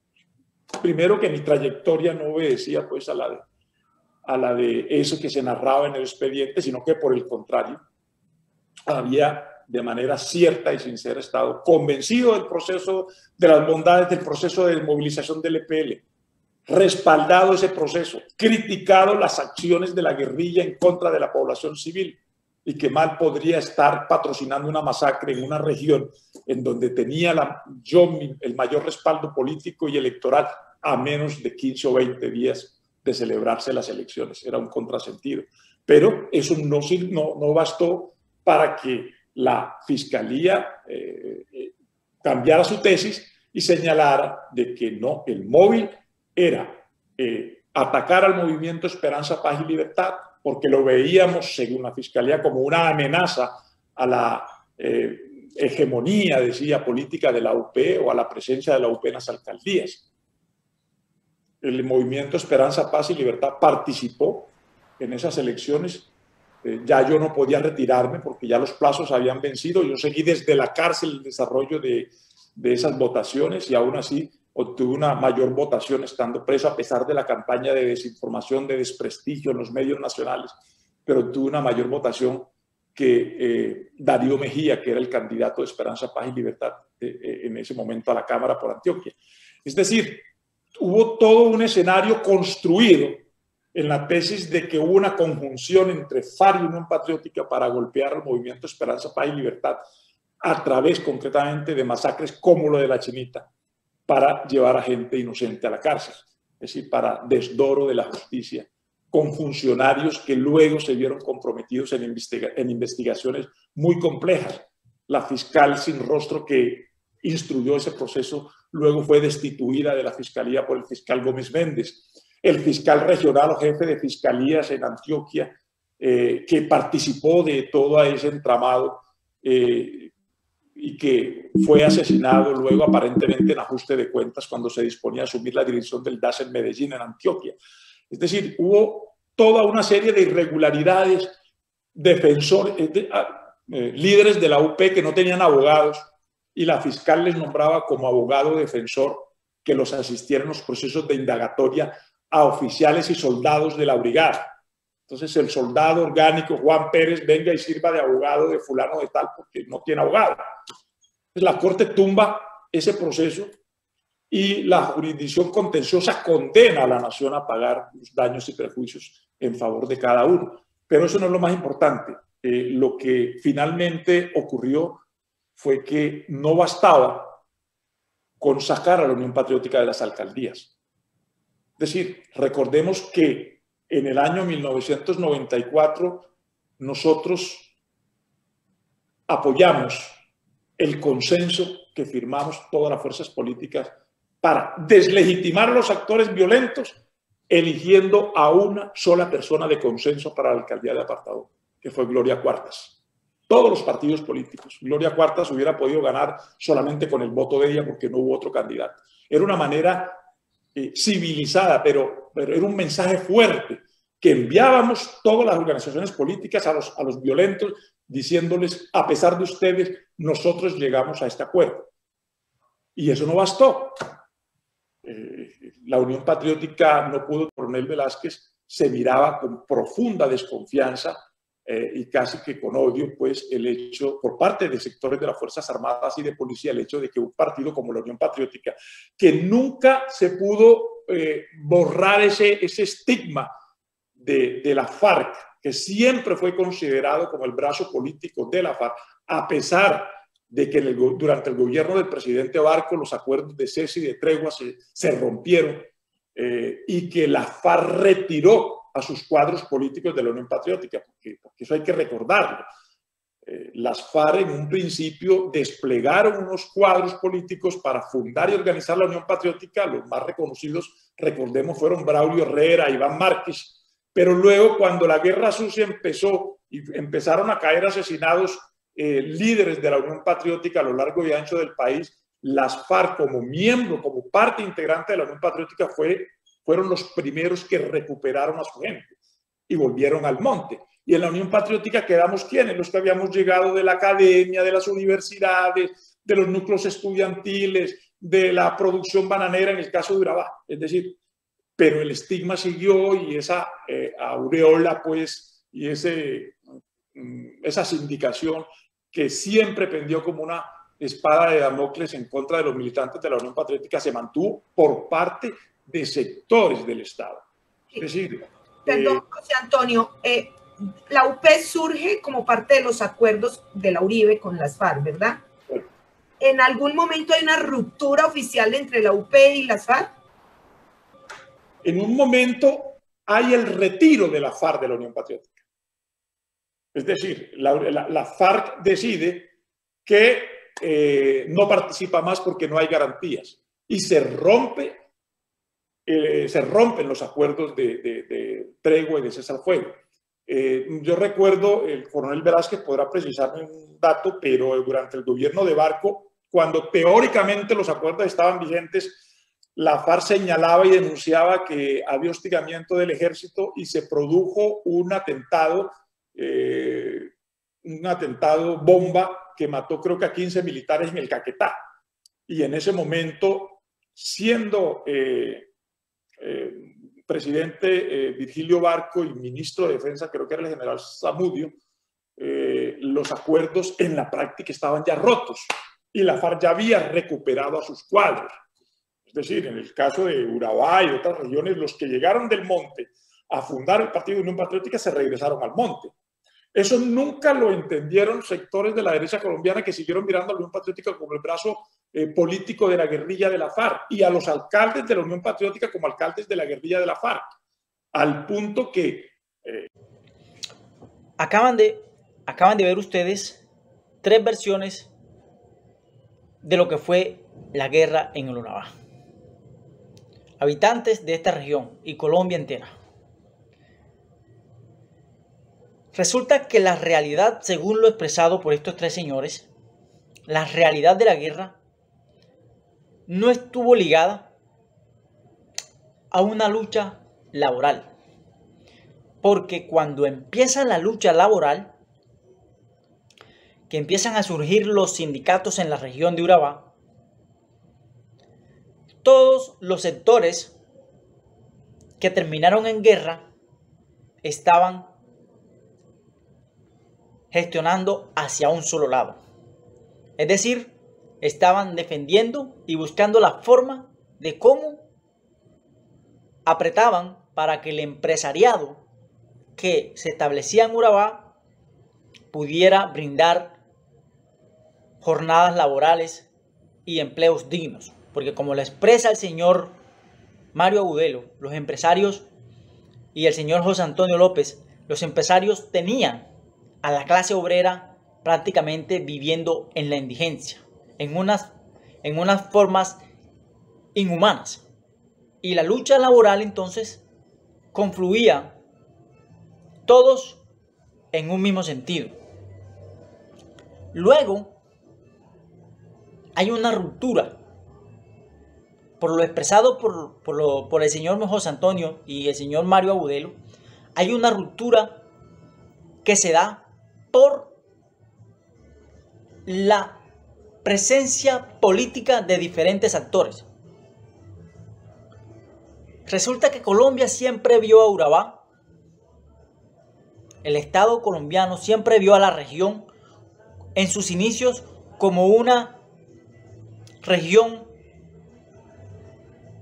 primero que mi trayectoria no obedecía pues a la de eso que se narraba en el expediente, sino que por el contrario, había de manera cierta y sincera estado convencido del proceso, de las bondades del proceso de desmovilización del EPL, respaldado ese proceso, criticado las acciones de la guerrilla en contra de la población civil y que mal podría estar patrocinando una masacre en una región en donde tenía yo el mayor respaldo político y electoral a menos de 15 o 20 días de celebrarse las elecciones. Era un contrasentido. Pero eso no bastó para que la Fiscalía cambiara su tesis y señalara de que no, el móvil era atacar al movimiento Esperanza, Paz y Libertad, porque lo veíamos, según la Fiscalía, como una amenaza a la hegemonía, decía, política de la UP o a la presencia de la UP en las alcaldías. El movimiento Esperanza, Paz y Libertad participó en esas elecciones. Ya yo no podía retirarme porque ya los plazos habían vencido. Yo seguí desde la cárcel el desarrollo de esas votaciones y aún así obtuve una mayor votación estando preso a pesar de la campaña de desinformación, de desprestigio en los medios nacionales, pero obtuve una mayor votación que Darío Mejía, que era el candidato de Esperanza, Paz y Libertad en ese momento a la Cámara por Antioquia. Es decir, hubo todo un escenario construido en la tesis de que hubo una conjunción entre FARC y Unión Patriótica para golpear al movimiento Esperanza, Paz y Libertad a través concretamente de masacres como lo de La Chinita, para llevar a gente inocente a la cárcel, es decir, para desdoro de la justicia, con funcionarios que luego se vieron comprometidos en investigaciones muy complejas. La fiscal sin rostro que instruyó ese proceso luego fue destituida de la fiscalía por el fiscal Gómez Méndez. El fiscal regional o jefe de fiscalías en Antioquia, que participó de todo ese entramado y que fue asesinado luego aparentemente en ajuste de cuentas cuando se disponía a asumir la dirección del DAS en Medellín, en Antioquia. Es decir, hubo toda una serie de irregularidades, líderes de la UP que no tenían abogados y la fiscal les nombraba como abogado defensor que los asistiera en los procesos de indagatoria a oficiales y soldados de la brigada. Entonces el soldado orgánico Juan Pérez venga y sirva de abogado de fulano de tal porque no tiene abogado. Entonces la Corte tumba ese proceso y la jurisdicción contenciosa condena a la nación a pagar los daños y perjuicios en favor de cada uno. Pero eso no es lo más importante. Lo que finalmente ocurrió fue que no bastaba con sacar a la Unión Patriótica de las alcaldías. Es decir, recordemos que en el año 1994 nosotros apoyamos el consenso que firmamos todas las fuerzas políticas para deslegitimar a los actores violentos, eligiendo a una sola persona de consenso para la alcaldía de Apartadó, que fue Gloria Cuartas. Todos los partidos políticos. Gloria Cuartas hubiera podido ganar solamente con el voto de ella porque no hubo otro candidato. Era una manera civilizada, pero era un mensaje fuerte que enviábamos todas las organizaciones políticas a los violentos, diciéndoles, a pesar de ustedes, nosotros llegamos a este acuerdo. Y eso no bastó. La Unión Patriótica no pudo, el coronel Velázquez se miraba con profunda desconfianza y casi que con odio, pues el hecho, por parte de sectores de las Fuerzas Armadas y de Policía, el hecho de que un partido como la Unión Patriótica, que nunca se pudo borrar ese estigma de la FARC, que siempre fue considerado como el brazo político de la FARC, a pesar de que durante el gobierno del presidente Barco los acuerdos de cese y de tregua se rompieron y que la FARC retiró a sus cuadros políticos de la Unión Patriótica, porque eso hay que recordarlo. Las FARC en un principio desplegaron unos cuadros políticos para fundar y organizar la Unión Patriótica. Los más reconocidos, recordemos, fueron Braulio Herrera, Iván Márquez, pero luego cuando la guerra sucia empezó y empezaron a caer asesinados líderes de la Unión Patriótica a lo largo y ancho del país, las FARC como miembro, como parte integrante de la Unión Patriótica fueron los primeros que recuperaron a su gente y volvieron al monte. Y en la Unión Patriótica quedamos ¿quiénes? Los que habíamos llegado de la academia, de las universidades, de los núcleos estudiantiles, de la producción bananera en el caso de Urabá. Es decir, pero el estigma siguió y esa aureola, pues, y esa sindicación que siempre pendió como una espada de Damocles en contra de los militantes de la Unión Patriótica se mantuvo por parte de sectores del Estado. Es decir,
perdón, José Antonio, la UP surge como parte de los acuerdos de la Uribe con las FARC, ¿verdad?
Bueno.
¿En algún momento hay una ruptura oficial entre la UP y las FARC?
En un momento hay el retiro de la FARC de la Unión Patriótica. Es decir, la FARC decide que no participa más porque no hay garantías y se rompen los acuerdos de tregua y de cesar al fuego. Yo recuerdo, el coronel Velázquez podrá precisarme un dato, pero durante el gobierno de Barco, cuando teóricamente los acuerdos estaban vigentes, la FARC señalaba y denunciaba que había hostigamiento del ejército y se produjo un atentado bomba que mató creo que a 15 militares en el Caquetá. Y en ese momento, siendo presidente Virgilio Barco y ministro de Defensa, creo que era el general Zamudio, los acuerdos en la práctica estaban ya rotos y la FARC ya había recuperado a sus cuadros. Es decir, en el caso de Urabá y otras regiones, los que llegaron del monte a fundar el Partido de Unión Patriótica se regresaron al monte. Eso nunca lo entendieron sectores de la derecha colombiana que siguieron mirando a la Unión Patriótica como el brazo político de la guerrilla de la FARC y a los alcaldes de la Unión Patriótica como alcaldes de la guerrilla de la FARC, al punto que...
Acaban de ver ustedes 3 versiones de lo que fue la guerra en el Urabá. Habitantes de esta región y Colombia entera. Resulta que la realidad, según lo expresado por estos 3 señores, la realidad de la guerra no estuvo ligada a una lucha laboral. Porque cuando empieza la lucha laboral, que empiezan a surgir los sindicatos en la región de Urabá, todos los sectores que terminaron en guerra estaban gestionando hacia un solo lado. Es decir, estaban defendiendo y buscando la forma de cómo apretaban para que el empresariado que se establecía en Urabá pudiera brindar jornadas laborales y empleos dignos. Porque como lo expresa el señor Mario Agudelo, los empresarios y el señor José Antonio López, los empresarios tenían a la clase obrera prácticamente viviendo en la indigencia, en unas formas inhumanas. Y la lucha laboral entonces confluía todos en un mismo sentido. Luego hay una ruptura por lo expresado por el señor José Antonio y el señor Mario Agudelo. hay una ruptura que se da por la presencia política de diferentes actores. Resulta que Colombia siempre vio a Urabá, el Estado colombiano siempre vio a la región en sus inicios como una región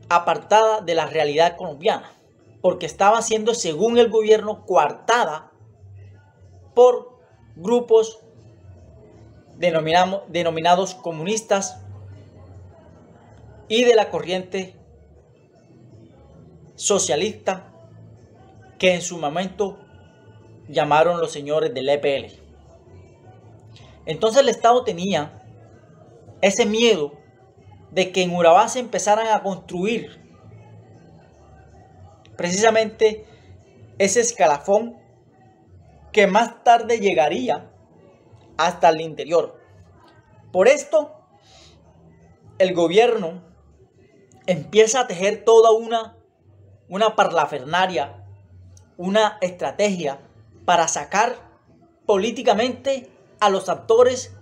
apartada de la realidad colombiana, porque estaba siendo, según el gobierno, coartada por grupos denominados comunistas y de la corriente socialista que en su momento llamaron los señores del EPL. Entonces el Estado tenía ese miedo de que en Urabá se empezaran a construir precisamente ese escalafón que más tarde llegaría hasta el interior. Por esto, el gobierno empieza a tejer toda una parlafernaria, una estrategia para sacar políticamente a los actores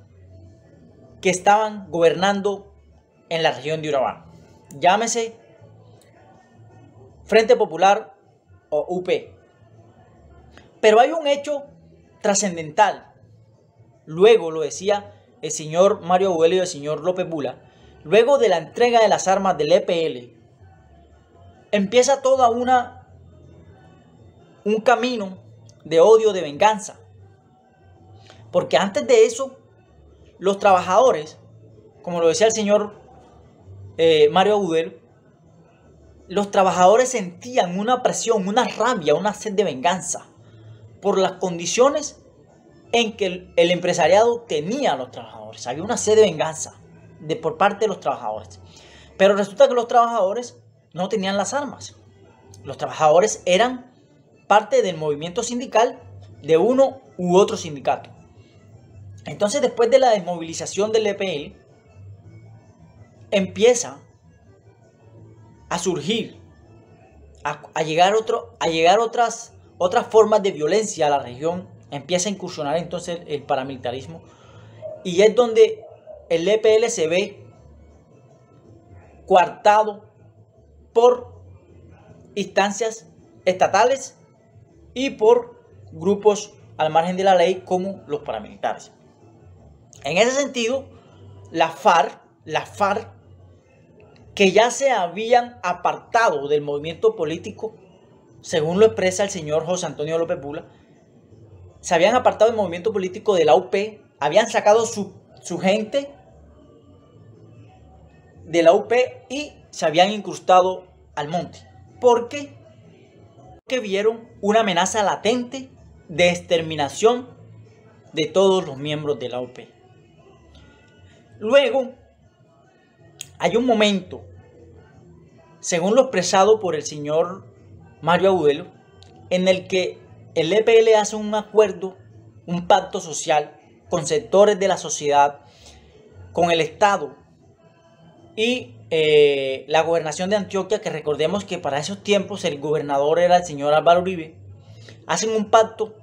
que estaban gobernando en la región de Urabá. Llámese Frente Popular o UP. Pero hay un hecho trascendental. Luego, lo decía el señor Mario Agudelo y el señor López Bula, luego de la entrega de las armas del EPL, empieza toda un camino de odio, de venganza. Porque antes de eso, los trabajadores, como lo decía el señor Mario Agudelo, los trabajadores sentían una presión, una rabia, una sed de venganza por las condiciones en que el empresariado tenía a los trabajadores. Había una sed de venganza por parte de los trabajadores. Pero resulta que los trabajadores no tenían las armas. Los trabajadores eran parte del movimiento sindical de uno u otro sindicato. Entonces, después de la desmovilización del EPL, empieza a surgir, a llegar otras formas de violencia a la región. Empieza a incursionar entonces el paramilitarismo, y es donde el EPL se ve coartado por instancias estatales y por grupos al margen de la ley como los paramilitares. En ese sentido, la FARC, que ya se habían apartado del movimiento político, según lo expresa el señor José Antonio López Bula, se habían apartado del movimiento político de la UP, habían sacado su gente de la UP y se habían incrustado al monte, porque vieron una amenaza latente de exterminación de todos los miembros de la UP. Luego, hay un momento, según lo expresado por el señor Mario Agudelo, en el que el EPL hace un acuerdo, un pacto social con sectores de la sociedad, con el Estado y la gobernación de Antioquia, que recordemos que para esos tiempos el gobernador era el señor Álvaro Uribe. Hacen un pacto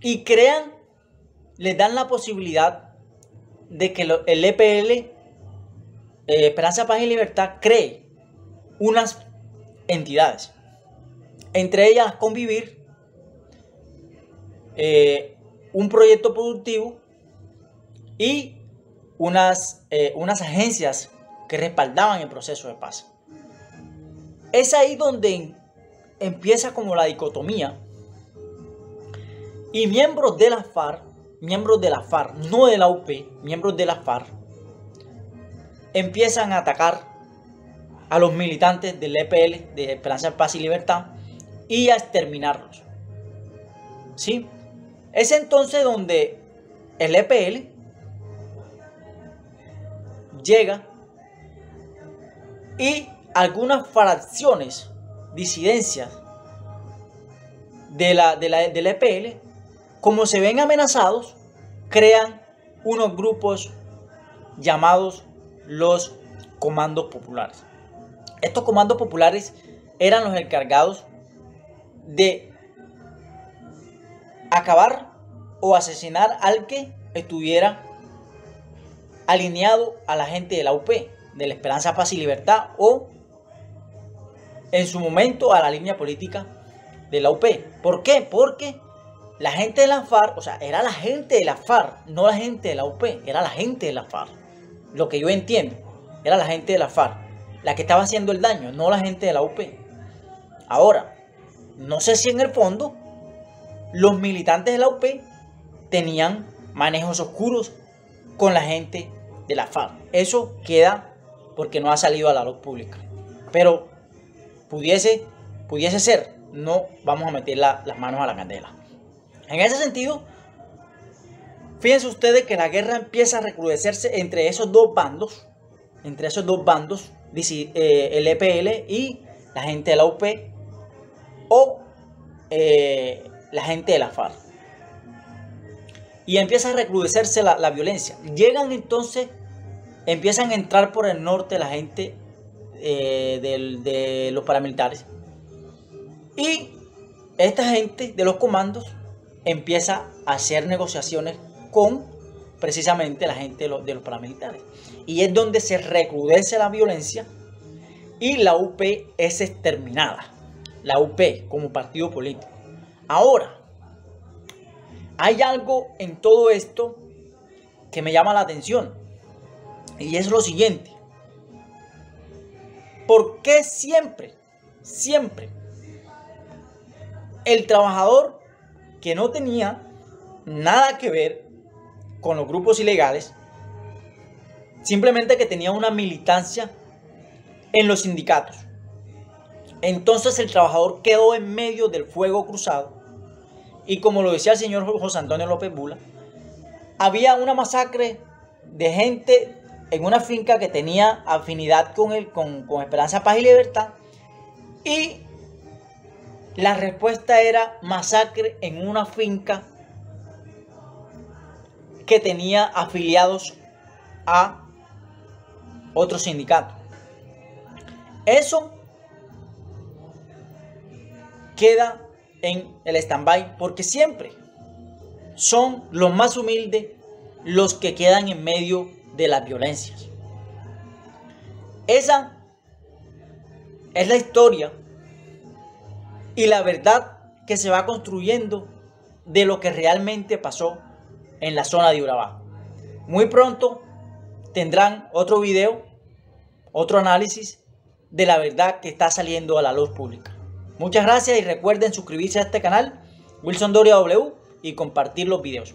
y les dan la posibilidad de que el EPL, Esperanza, Paz y Libertad, cree unas entidades, entre ellas Convivir, un proyecto productivo y unas agencias que respaldaban el proceso de paz. Es ahí donde empieza como la dicotomía, y miembros de la FARC, no de la UP, miembros de la FARC, empiezan a atacar a los militantes del EPL, de Esperanza, Paz y Libertad, y a exterminarlos. ¿Sí? Es entonces donde el EPL llega y algunas fracciones, disidencias del EPL, como se ven amenazados, crean unos grupos llamados los comandos populares. Estos comandos populares eran los encargados de acabar o asesinar al que estuviera alineado a la gente de la UP, de la Esperanza, Paz y Libertad, o en su momento a la línea política de la UP. ¿Por qué? Porque la gente de la FARC, o sea, era la gente de la FARC, no la gente de la UP, era la gente de la FARC. Lo que yo entiendo, era la gente de la FARC la que estaba haciendo el daño, no la gente de la UP. Ahora, no sé si en el fondo los militantes de la UP tenían manejos oscuros con la gente de la FARC. Eso queda porque no ha salido a la luz pública. Pero pudiese ser, no vamos a meter las manos a la candela. En ese sentido, fíjense ustedes que la guerra empieza a recrudecerse entre esos dos bandos, el EPL y la gente de la UP o la gente de la FARC. Y empieza a recrudecerse la violencia. Llegan entonces, empiezan a entrar por el norte la gente de los paramilitares. Y esta gente de los comandos empieza a hacer negociaciones con precisamente la gente de los paramilitares. Y es donde se recrudece la violencia y la UP es exterminada. La UP como partido político. Ahora, hay algo en todo esto que me llama la atención. Y es lo siguiente. ¿Por qué siempre el trabajador que no tenía nada que ver con los grupos ilegales, simplemente que tenía una militancia en los sindicatos, entonces el trabajador quedó en medio del fuego cruzado? Y como lo decía el señor José Antonio López Bula, había una masacre de gente en una finca que tenía afinidad con Esperanza, Paz y Libertad, y la respuesta era masacre en una finca que tenía afiliados a otro sindicato. Eso queda en el stand-by porque siempre son los más humildes los que quedan en medio de las violencias. Esa es la historia y la verdad que se va construyendo de lo que realmente pasó en la zona de Urabá. Muy pronto tendrán otro video, otro análisis de la verdad que está saliendo a la luz pública. Muchas gracias y recuerden suscribirse a este canal, Wilson Doria W, y compartir los videos.